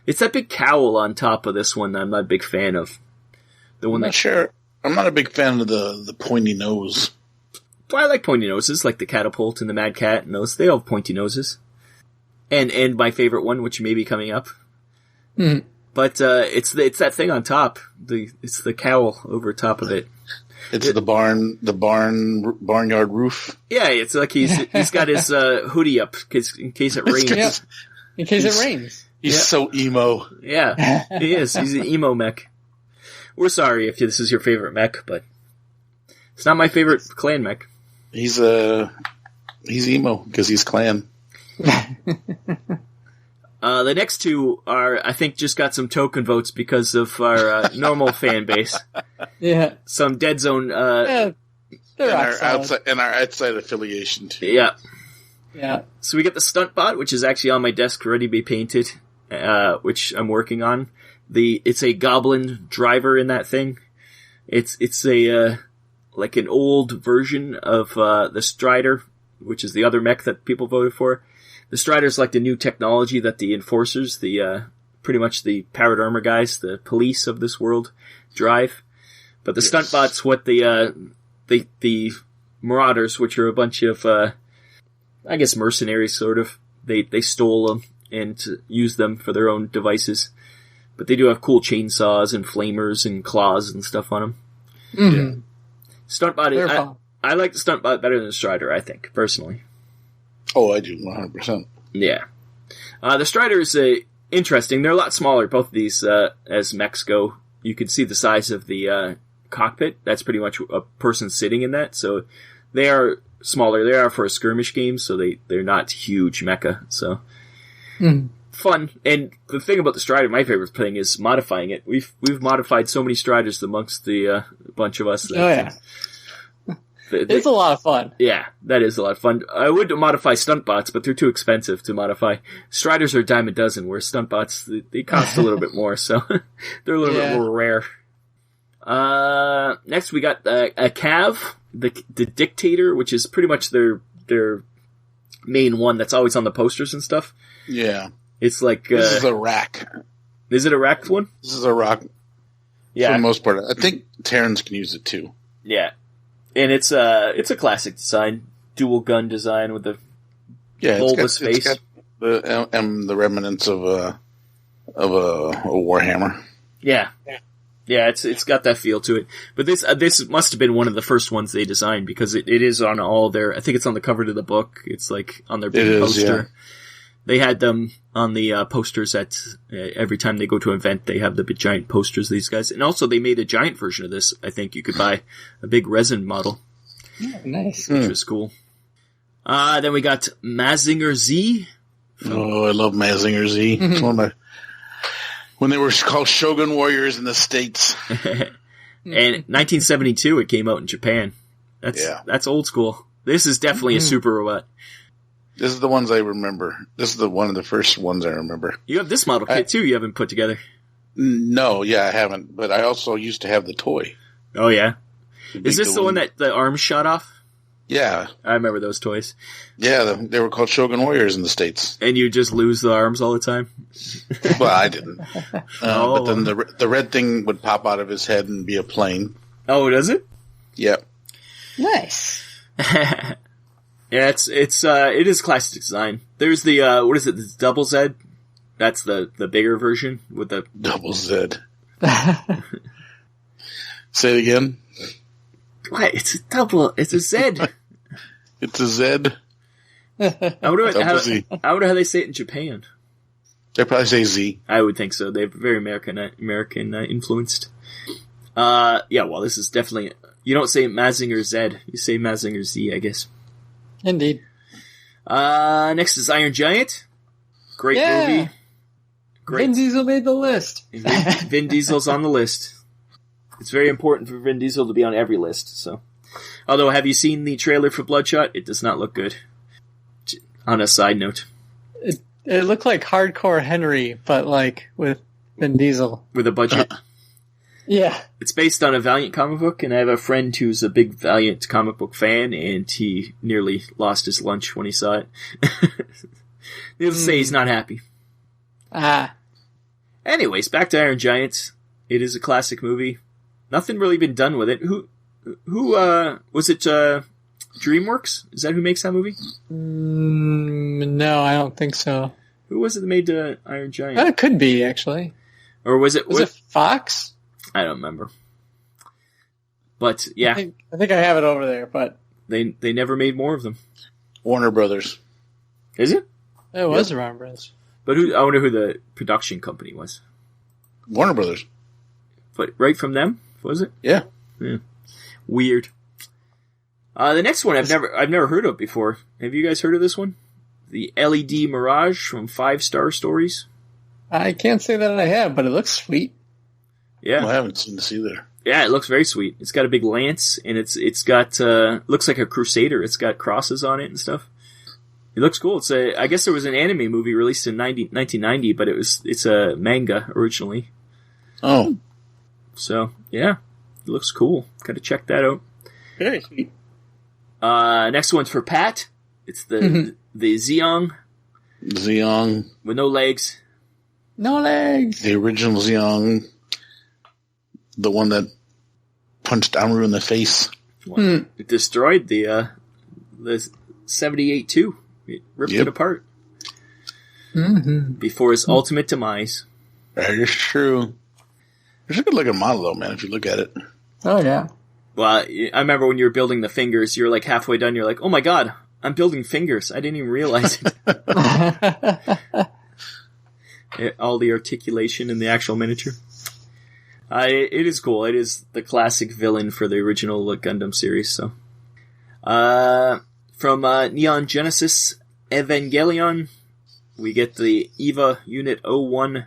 It's that big cowl on top of this one that I'm not a big fan of. The one I'm not a big fan of the pointy nose. Well, I like pointy noses, like the Catapult and the Mad Cat and those. They all have pointy noses. And my favorite one, which may be coming up. Mm. But it's that thing on top. It's the cowl over top of it. It's the barnyard roof. Yeah, it's like he's got his hoodie up in case it rains. Yeah. In case it rains. He's so emo. Yeah, he is. He's an emo mech. We're sorry if this is your favorite mech, but it's not my favorite clan mech. He's emo because he's clan. The next two are, I think, just got some token votes because of our normal fan base. Yeah. Some Deadzone. They're and our outside affiliation too. Yeah. Yeah. So we get the Stuntbot, which is actually on my desk ready to be painted, which I'm working on. It's a goblin driver in that thing. It's a like an old version of the Strider, which is the other mech that people voted for. The Strider's like the new technology that the enforcers, pretty much the powered armor guys, the police of this world, drive. But the Stuntbot's what the Marauders, which are a bunch of, I guess mercenaries, sort of. They stole them and use them for their own devices. But they do have cool chainsaws and flamers and claws and stuff on them. Mm-hmm. Yeah. Stuntbot, I like the Stuntbot better than the Strider, I think, personally. Oh, I do, 100%. Yeah. The Strider is interesting. They're a lot smaller, both of these, as mechs go. You can see the size of the cockpit. That's pretty much a person sitting in that. So they are smaller. They are for a skirmish game, so they're not huge mecha. So fun. And the thing about the Strider, my favorite thing, is modifying it. We've modified so many Striders amongst the bunch of us. That, it's a lot of fun. Yeah, that is a lot of fun. I would modify Stuntbots, but they're too expensive to modify. Striders are a dime a dozen, where Stuntbots, they cost a little bit more, so they're a little bit more rare. Next we got a CAV, the Dictator, which is pretty much their main one that's always on the posters and stuff. Yeah. It's like... this is a rack. Is it a rack one? This is a rack. Yeah. For the most part. I think Terrans can use it too. Yeah. And it's a classic design, dual gun design with the bulbous face. It's got the remnants of a Warhammer. Yeah. Yeah, it's got that feel to it. But this must have been one of the first ones they designed, because it is on all their, I think it's on the cover to the book. It's like on their big poster. Yeah. They had them on the posters at every time they go to an event. They have the big giant posters of these guys, and also they made a giant version of this. I think you could buy a big resin model. Yeah, nice, which was cool. Then we got Mazinger Z. Oh, I love Mazinger Z. It's one of my, when they were called Shogun Warriors in the States. And 1972, it came out in Japan. That's old school. This is definitely a super robot. This is the ones I remember. This is one of the first ones I remember. You have this model kit, too, you haven't put together. No, I haven't. But I also used to have the toy. Oh, yeah? Is this the one that the arms shot off? Yeah. I remember those toys. Yeah, they were called Shogun Warriors in the States. And you just lose the arms all the time? Well, I didn't. But then the red thing would pop out of his head and be a plane. Oh, does it? Yep. Nice. Yeah, it is classic design. There's the, what is it, the Double Z? That's the bigger version with the... Double Z. Say it again. What? It's a Z. It's a Z? I wonder how they say it in Japan. They probably say Z. I would think so. They're very American influenced. Yeah, well, this is definitely... You don't say Mazinger Z. You say Mazinger Z, I guess. Indeed. Next is Iron Giant. Great movie. Great. Vin Diesel made the list. Vin Diesel's on the list. It's very important for Vin Diesel to be on every list, so. Although, have you seen the trailer for Bloodshot? It does not look good. On a side note. It looked like Hardcore Henry, but like with Vin Diesel. With a budget. Yeah. It's based on a Valiant comic book, and I have a friend who's a big Valiant comic book fan, and he nearly lost his lunch when he saw it. Needless to say, he's not happy. Anyways, back to Iron Giant. It is a classic movie. Nothing really been done with it. Who was it? DreamWorks? Is that who makes that movie? No, I don't think so. Who was it that made Iron Giant? It could be, actually. Or was it... Was it Fox? I don't remember. But, yeah. I think I have it over there, but... They never made more of them. Warner Brothers. Is it? It was Warner Brothers. But I wonder who the production company was. Warner Brothers. But right from them, was it? Yeah. Weird. The next one I've never heard of before. Have you guys heard of this one? The LED Mirage from 5 Star Stories. I can't say that I have, but it looks sweet. Yeah. Well, I haven't seen this either. Yeah, it looks very sweet. It's got a big lance, and it's got looks like a Crusader. It's got crosses on it and stuff. It looks cool. I guess there was an anime movie released in 1990, but it's a manga originally. Oh. So, yeah. It looks cool. Gotta check that out. Very sweet. Next one's for Pat. It's the Zeong. Zeong. With no legs. No legs. The original Zeong. The one that punched Amru in the face. Well, it destroyed the 78-2. It ripped it apart. Mm-hmm. Before his ultimate demise. That is true. It's a good looking model though, man, if you look at it. Oh, yeah. Well, I remember when you were building the fingers, you're like halfway done, you're like, oh my god, I'm building fingers. I didn't even realize it. All the articulation in the actual miniature. It is cool. It is the classic villain for the original Gundam series, so. From Neon Genesis Evangelion, we get the EVA Unit 01.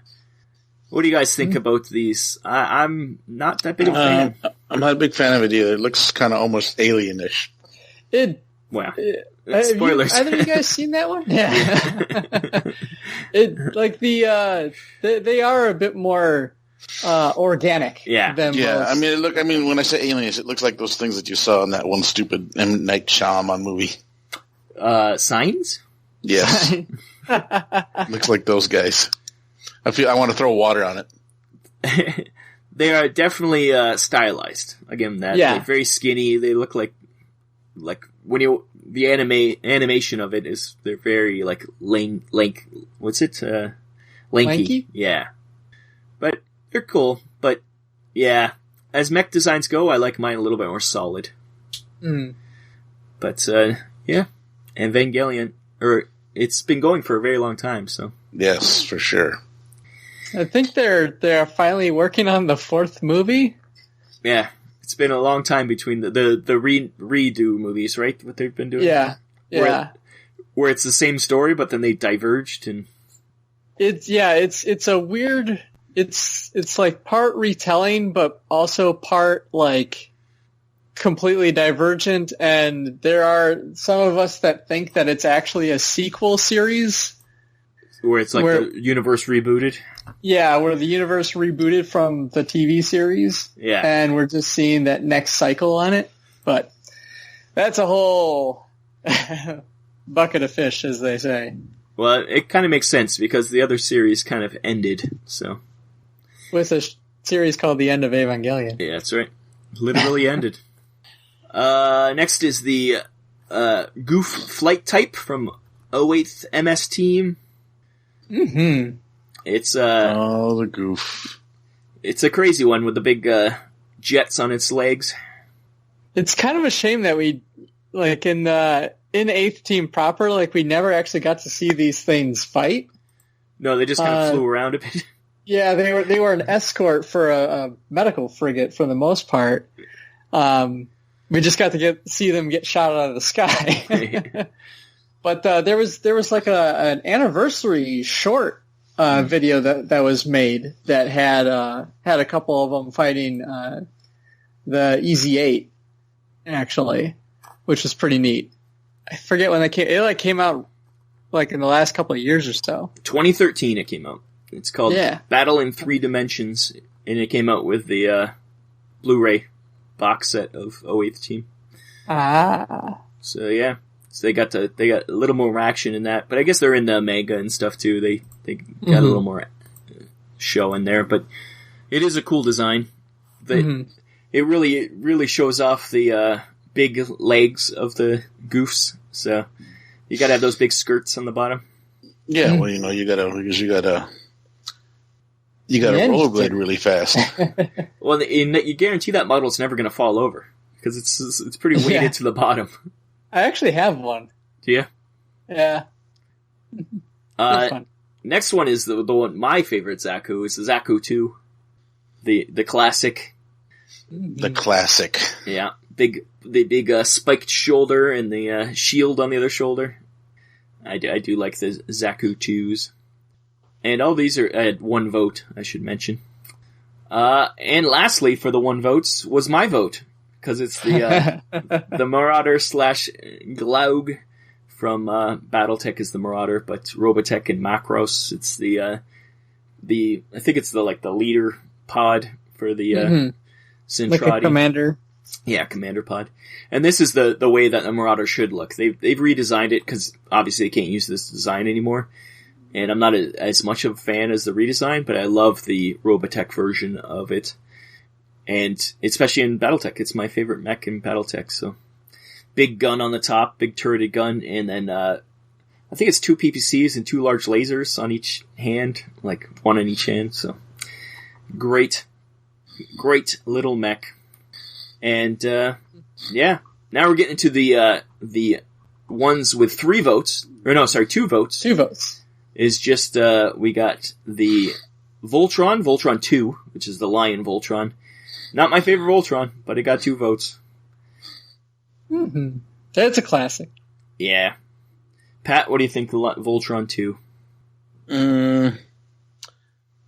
What do you guys think about these? I'm not that big of a fan. I'm not a big fan of it either. It looks kind of almost alienish. Wow. Spoilers. Have you guys seen that one? Yeah. They are a bit more organic. Yeah. Than most. I mean, when I say aliens, it looks like those things that you saw in that one stupid M. Night Shyamalan movie. Signs? Yes. Looks like those guys. I want to throw water on it. They are definitely stylized. Again, that they're very skinny. They look like when the animation of it is they're very like what's it? Lanky. Yeah. But they're cool. But yeah, as mech designs go, I like mine a little bit more solid. But yeah, Evangelion, it's been going for a very long time. So yes, for sure. I think they're finally working on the 4th movie. Yeah, it's been a long time between the redo movies, right? What they've been doing. Yeah, where it's the same story, but then they diverged and. It's a weird. It's like part retelling, but also part like completely divergent. And there are some of us that think that it's actually a sequel series. Where it's like the universe rebooted? Yeah, where the universe rebooted from the TV series. Yeah. And we're just seeing that next cycle on it. But that's a whole bucket of fish, as they say. Well, it kind of makes sense because the other series kind of ended, so. With a series called The End of Evangelion. Yeah, that's right. Literally ended. Next is the Gouf flight type from 08th MS Team. Mm-hmm. It's the Gouf. It's a crazy one with the big jets on its legs. It's kind of a shame that we like in 8th Team proper, like we never actually got to see these things fight. No, they just kind of flew around a bit. Yeah, they were an escort for a medical frigate for the most part. We just got to see them get shot out of the sky. But there was like an anniversary short video that was made that had a couple of them fighting the EZ-8 actually, which was pretty neat. I forget when they came. It came out in the last couple of years or so. 2013 it came out. It's called Battle in 3 Dimensions, and it came out with the Blu-ray box set of 08th Team. So yeah. So they got a little more action in that, but I guess they're in the manga and stuff too. They got a little more show in there, but it is a cool design. It really shows off the big legs of the Goufs, so you gotta have those big skirts on the bottom. Yeah, well, you gotta rollerblade really fast. Well, you guarantee that model's never gonna fall over because it's pretty weighted to the bottom. I actually have one. Do you? Yeah. Next one is the one, my favorite Zaku is the Zaku II, the classic. The classic. Yeah, the big spiked shoulder and the shield on the other shoulder. I do like the Zaku IIs. And all these are at 1 vote, I should mention. And lastly, for the 1 votes, was my vote. Because it's the Marauder / Glaug from Battletech is the Marauder, but Robotech and Macross, it's I think it's the leader pod for the Centrati. Like a commander. Yeah, commander pod. And this is the way that the Marauder should look. They've redesigned it because obviously they can't use this design anymore. And I'm not as much of a fan as the redesign, but I love the Robotech version of it. And especially in Battletech, it's my favorite mech in Battletech, so. Big gun on the top, big turreted gun, and then, I think it's 2 PPCs and 2 large lasers on each hand, like 1 on each hand, so. Great little mech. And, yeah. Now we're getting into the ones with 3 votes. Or no, sorry, 2 votes. 2 votes. Is just, we got the Voltron 2, which is the Lion Voltron. Not my favorite Voltron, but it got 2 votes. That's a classic. Yeah. Pat, what do you think of Voltron 2?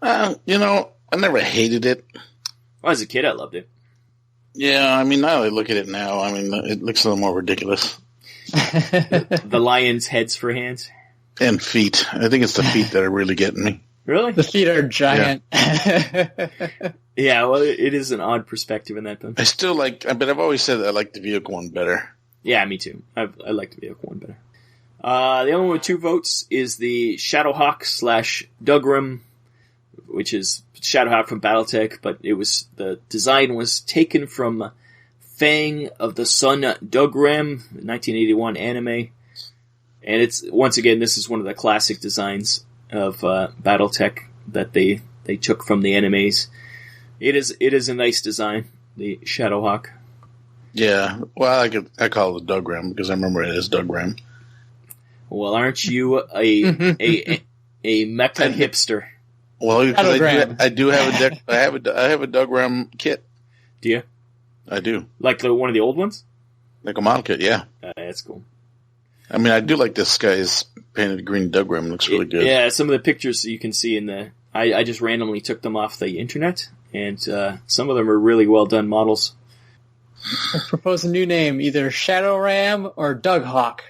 I never hated it. Well, as a kid, I loved it. Yeah, I mean, now I look at it now, I mean, it looks a little more ridiculous. The lion's heads for hands? And feet. I think it's the feet that are really getting me. Really? The feet are giant. Yeah, well, it is an odd perspective in that film. I still but I've always said that I like the vehicle one better. Yeah, me too. I like the vehicle one better. The only one with 2 votes is the Shadowhawk / Dougram, which is Shadowhawk from Battletech, but the design was taken from Fang of the Sun Dougram, 1981 anime. And once again, this is one of the classic designs of Battletech that they took from the animes. It is a nice design, the Shadowhawk. Yeah, well, I call it Dougram because I remember it as Dougram. Well, aren't you a Mecha hipster? Well, because I do have I have a Dougram kit. Do you? I do. Like one of the old ones? Like a model kit, yeah. That's cool. I mean, I do like this guy's painted green Dougram. Looks really good. Yeah, some of the pictures you can see I just randomly took them off the internet, and some of them are really well done models. I propose a new name, either Shadow Ram or Doug Hawk.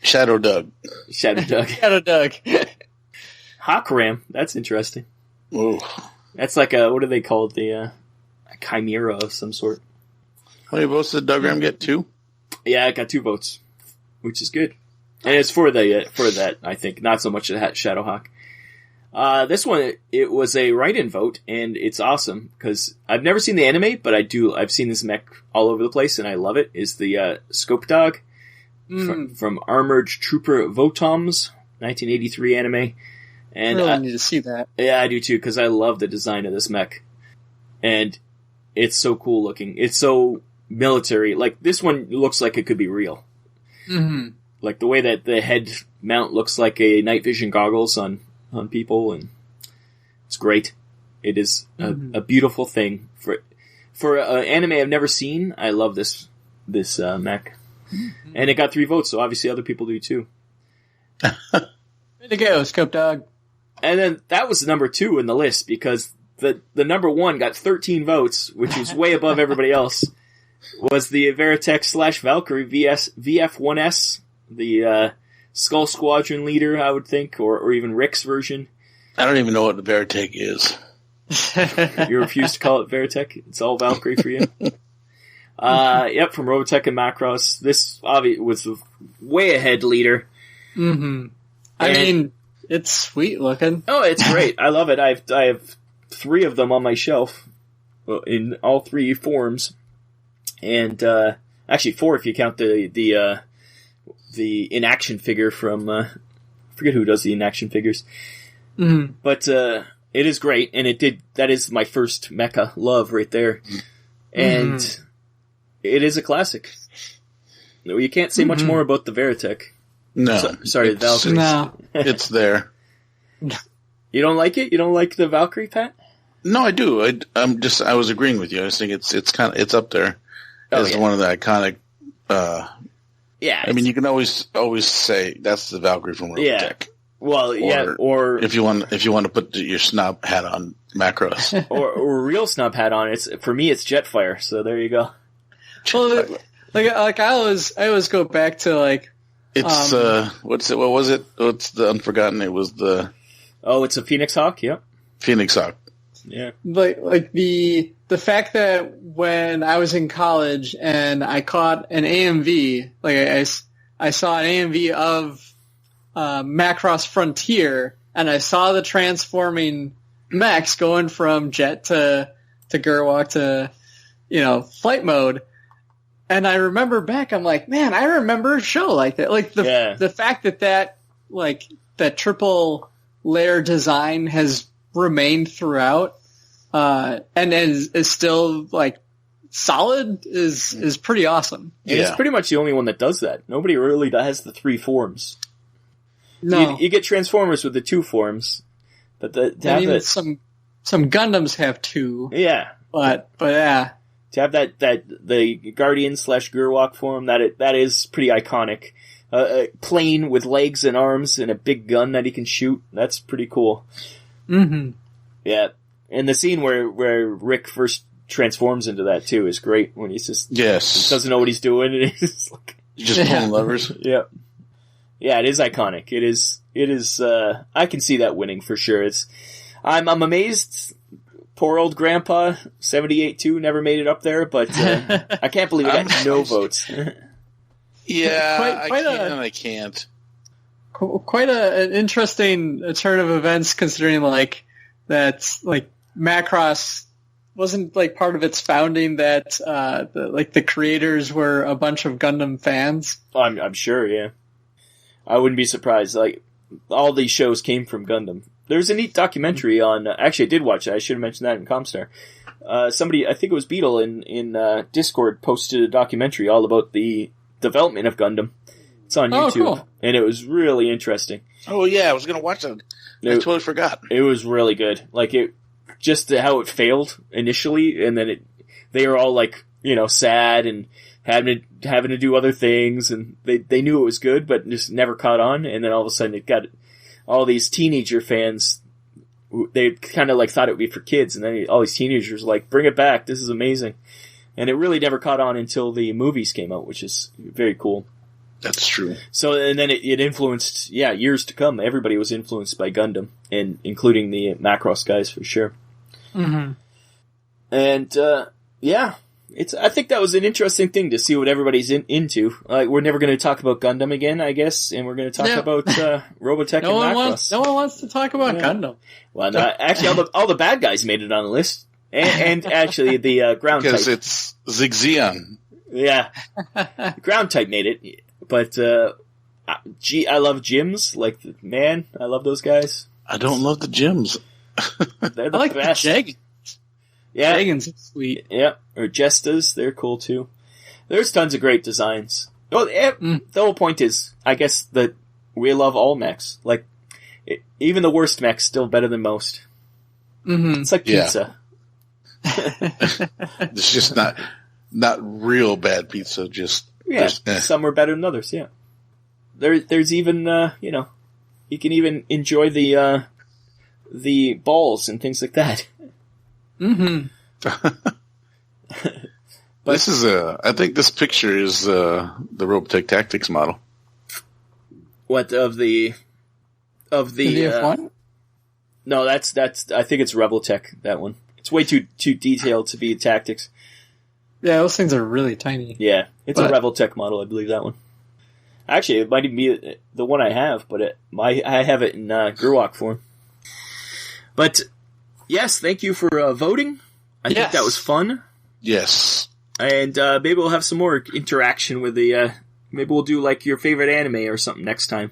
Shadow Doug. Shadow Doug. Shadow Doug. Hawk Ram, that's interesting. Ooh. That's like what do they call it? A chimera of some sort. How many votes did Dougram get? 2? Yeah, it got 2 votes, which is good. And it's for that, I think, not so much the Shadowhawk. This one, it was a write-in vote, and it's awesome, because I've never seen the anime, but I've seen this mech all over the place, and I love it, is the Scope Dog from Armored Trooper VOTOMS, 1983 anime. And I really need to see that. Yeah, I do too, because I love the design of this mech. And it's so cool looking. It's so military. Like, this one looks like it could be real. Mm-hmm. Like, the way that the head mount looks like a night vision goggles on people, and it's great. It is a beautiful thing. For an anime I've never seen, I love this mech. Mm-hmm. And it got 3 votes, so obviously other people do too. Way to go, Scope Dog. And then that was number 2 in the list, because the number 1 got 13 votes, which was way above everybody else, was the Veritech / Valkyrie VF1S, the Skull Squadron leader, I would think, or even Rick's version. I don't even know what the Veritech is. You refuse to call it Veritech? It's all Valkyrie for you? Yep, from Robotech and Macross. This obviously was the way ahead leader. Mm-hmm. I mean, It's sweet looking. Oh, it's great. I love it. I have 3 of them on my shelf, in all 3 forms, and actually 4 if you count the in-action figure from I forget who does the in-action figures. Mm-hmm. But it is great, and that is my first Mecha love right there. And it is a classic. You can't say much more about the Veritech. No. Sorry, the Valkyrie. No. It's there. You don't like it? You don't like the Valkyrie, Pat? No, I do. I was agreeing with you. I was thinking it's up there as one of the iconic. Yeah. I mean, you can always say that's the Valkyrie from Robotech. Yeah. Well, or if you want to put your snob hat on, Macross, or a real snob hat on. For me, it's Jetfire. So there you go. Well, like I always go back to like it's what was it? What's the Unforgotten? It was the it's a Phoenix Hawk. Yep. Phoenix Hawk. Yeah. Like the fact that when I was in college and I caught an AMV, like I saw an AMV of Macross Frontier, and I saw the transforming mechs going from jet to Gerwalk to flight mode. And I remember back, I'm like, man, I remember a show like that. Like the fact that triple layer design has remained throughout, and is still like solid is pretty awesome. And it's pretty much the only one that does that. Nobody really has the 3 forms. No, you get Transformers with the 2 forms, but even some Gundams have 2. Yeah, but yeah. To have the Guardian / Gerwalk form, that is pretty iconic. A plane with legs and arms and a big gun that he can shoot. That's pretty cool. Mm-hmm. Yeah. And the scene where Rick first transforms into that too is great, when he's just he doesn't know what he's doing, and he's like, just pulling levers. Yeah. Yeah, it is iconic. It is I can see that winning for sure. I'm amazed. Poor old Grandpa, 78-2, never made it up there, but I can't believe it got no votes. Yeah, I can't. Quite an interesting turn of events, considering like that, like Macross wasn't like part of its founding that the creators were a bunch of Gundam fans. I'm sure, yeah. I wouldn't be surprised. Like, all these shows came from Gundam. There's a neat documentary on. Actually, I did watch it. I should have mentioned that in ComStar. Somebody, I think it was Beetle in Discord, posted a documentary all about the development of Gundam. It's on YouTube, cool. And it was really interesting. Oh yeah, I was gonna watch it. I totally forgot. It was really good. Like just how it failed initially, and then they were all like, sad and having to do other things, and they knew it was good, but just never caught on. And then all of a sudden, it got all these teenager fans. They kind of like thought it would be for kids, and then all these teenagers were like, "Bring it back! This is amazing!" And it really never caught on until the movies came out, which is very cool. That's true. So, and then it influenced, years to come. Everybody was influenced by Gundam, and including the Macross guys for sure. Mm-hmm. And I think that was an interesting thing to see what everybody's into. Like, we're never going to talk about Gundam again, I guess, and we're going to talk about Robotech and Macross. No one wants to talk about Gundam. Well, no, actually, all the bad guys made it on the list, and actually the ground type. Because it's Zeong. Yeah, ground type made it. But, I love gyms. Like, man, I love those guys. I don't love the gyms. They're the I like best. the Jagans. Yeah. Jagans are sweet. Yeah. Or Jestas, they're cool too. There's tons of great designs. Well, the whole point is, I guess, that we love all mechs. Like, even the worst mech's still better than most. Mm-hmm. It's like pizza. It's just not real bad pizza, just... Yeah, some are better than others, yeah. There's even, you can even enjoy the balls and things like that. Mm-hmm. This is I think this picture is the Robotech Tactics model. What, of the F1? No, that's I think it's Rebeltech, that one. It's way too detailed to be Tactics. Yeah, those things are really tiny. Yeah, it's a Rebeltech model, I believe, that one. Actually, it might even be the one I have, but I have it in Gerwalk form. But, yes, thank you for voting. I think that was fun. Yes. And maybe we'll have some more interaction with the... maybe we'll do, like, your favorite anime or something next time.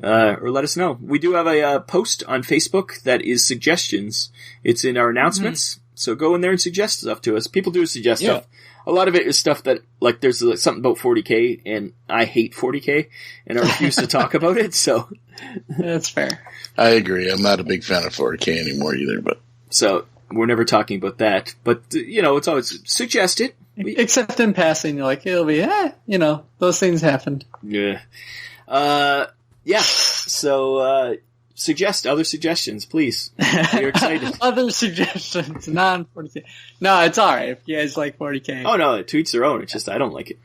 Or let us know. We do have a post on Facebook that is suggestions. It's in our announcements, so go in there and suggest stuff to us. People do suggest stuff. A lot of it is stuff that, like, there's something about 40K, and I hate 40K, and I refuse to talk about it, so... That's fair. I agree. I'm not a big fan of 40K anymore either, but... So, we're never talking about that. But, it's always suggest it. Except in passing, you're like, it'll be, those things happened. Yeah. So, suggest other suggestions, please. We're excited. Other suggestions, non-40K. No, it's alright if you guys like 40K. Oh, no, it tweets their own. It's just I don't like it.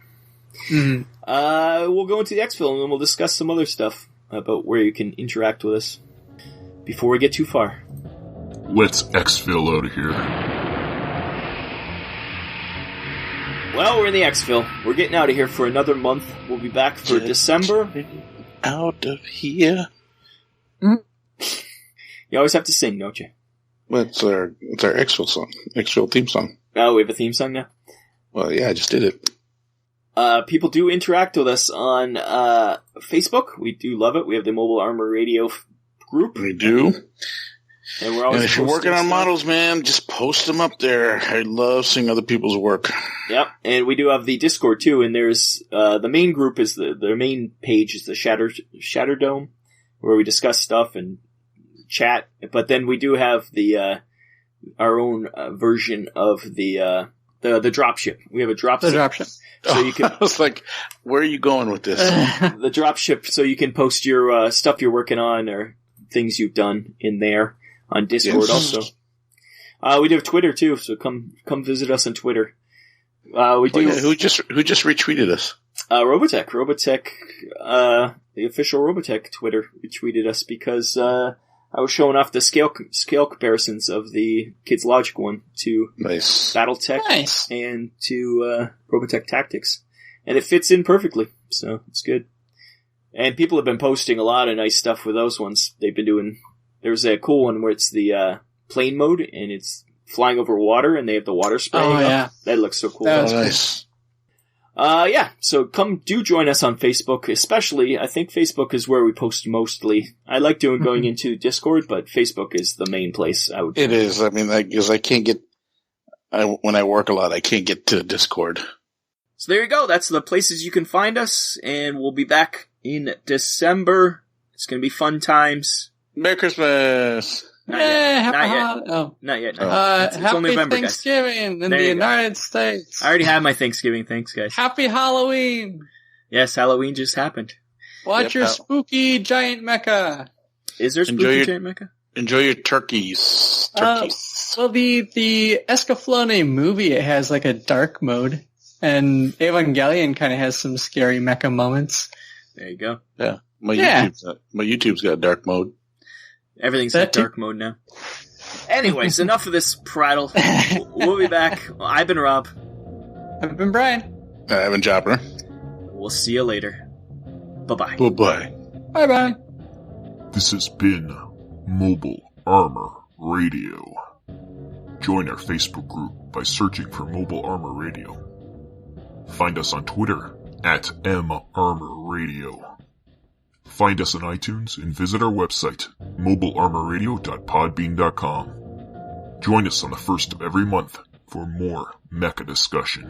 Mm-hmm. We'll go into the ExFil and then we'll discuss some other stuff about where you can interact with us before we get too far. Let's ExFil out of here. Well, we're in the ExFil. We're getting out of here for another month. We'll be back for December. Out of here. You always have to sing, don't you? Well, it's our ExFil song. ExFil theme song. Oh, we have a theme song now? Well, yeah, I just did it. People do interact with us on Facebook. We do love it. We have the Mobile Armor Radio group. We do. And we're always if you're working on models, man, just post them up there. I love seeing other people's work. Yep, and we do have the Discord too, and there's the main group is the main page is the Shatterdome, where we discuss stuff and chat. But then we do have the our own version of the Dropship. We have a Dropship. The Dropship. So you can. I was like, where are you going with this? The Dropship, so you can post your stuff you're working on or things you've done in there. On Discord also. We do have Twitter too, so come visit us on Twitter. We do. Who just retweeted us? Robotech. Robotech, the official Robotech Twitter retweeted us because I was showing off the scale comparisons of the Kids Logic one to Battletech and to Robotech Tactics, and it fits in perfectly. So it's good. And people have been posting a lot of nice stuff with those ones. They've been doing. There's a cool one where it's the plane mode and it's flying over water and they have the water spraying up. That looks so cool. That was nice. So come do join us on Facebook, especially. I think Facebook is where we post mostly. I like going into Discord, but Facebook is the main place I would. It is. I mean, because I can't get. When I work a lot, I can't get to Discord. So there you go. That's the places you can find us, and we'll be back in December. It's going to be fun times. Merry Christmas! Not yet. It's happy only November, Thanksgiving guys. in the United States. I already had my Thanksgiving. Thanks, guys. Happy Halloween! Yes, Halloween just happened. Watch your spooky giant mecha. Is there spooky giant mecha? Enjoy your turkeys. So the Escaflowne movie, it has like a dark mode, and Evangelion kind of has some scary mecha moments. There you go. Yeah. My YouTube's got dark mode. Everything's got dark mode now. Anyways, enough of this prattle. We'll be back. I've been Rob. I've been Brian. I've been Chopper. We'll see you later. Bye-bye. Bye-bye. Bye-bye. This has been Mobile Armor Radio. Join our Facebook group by searching for Mobile Armor Radio. Find us on Twitter @MArmorRadio. Find us on iTunes and visit our website, mobilearmorradio.podbean.com. Join us on the first of every month for more mecha discussion.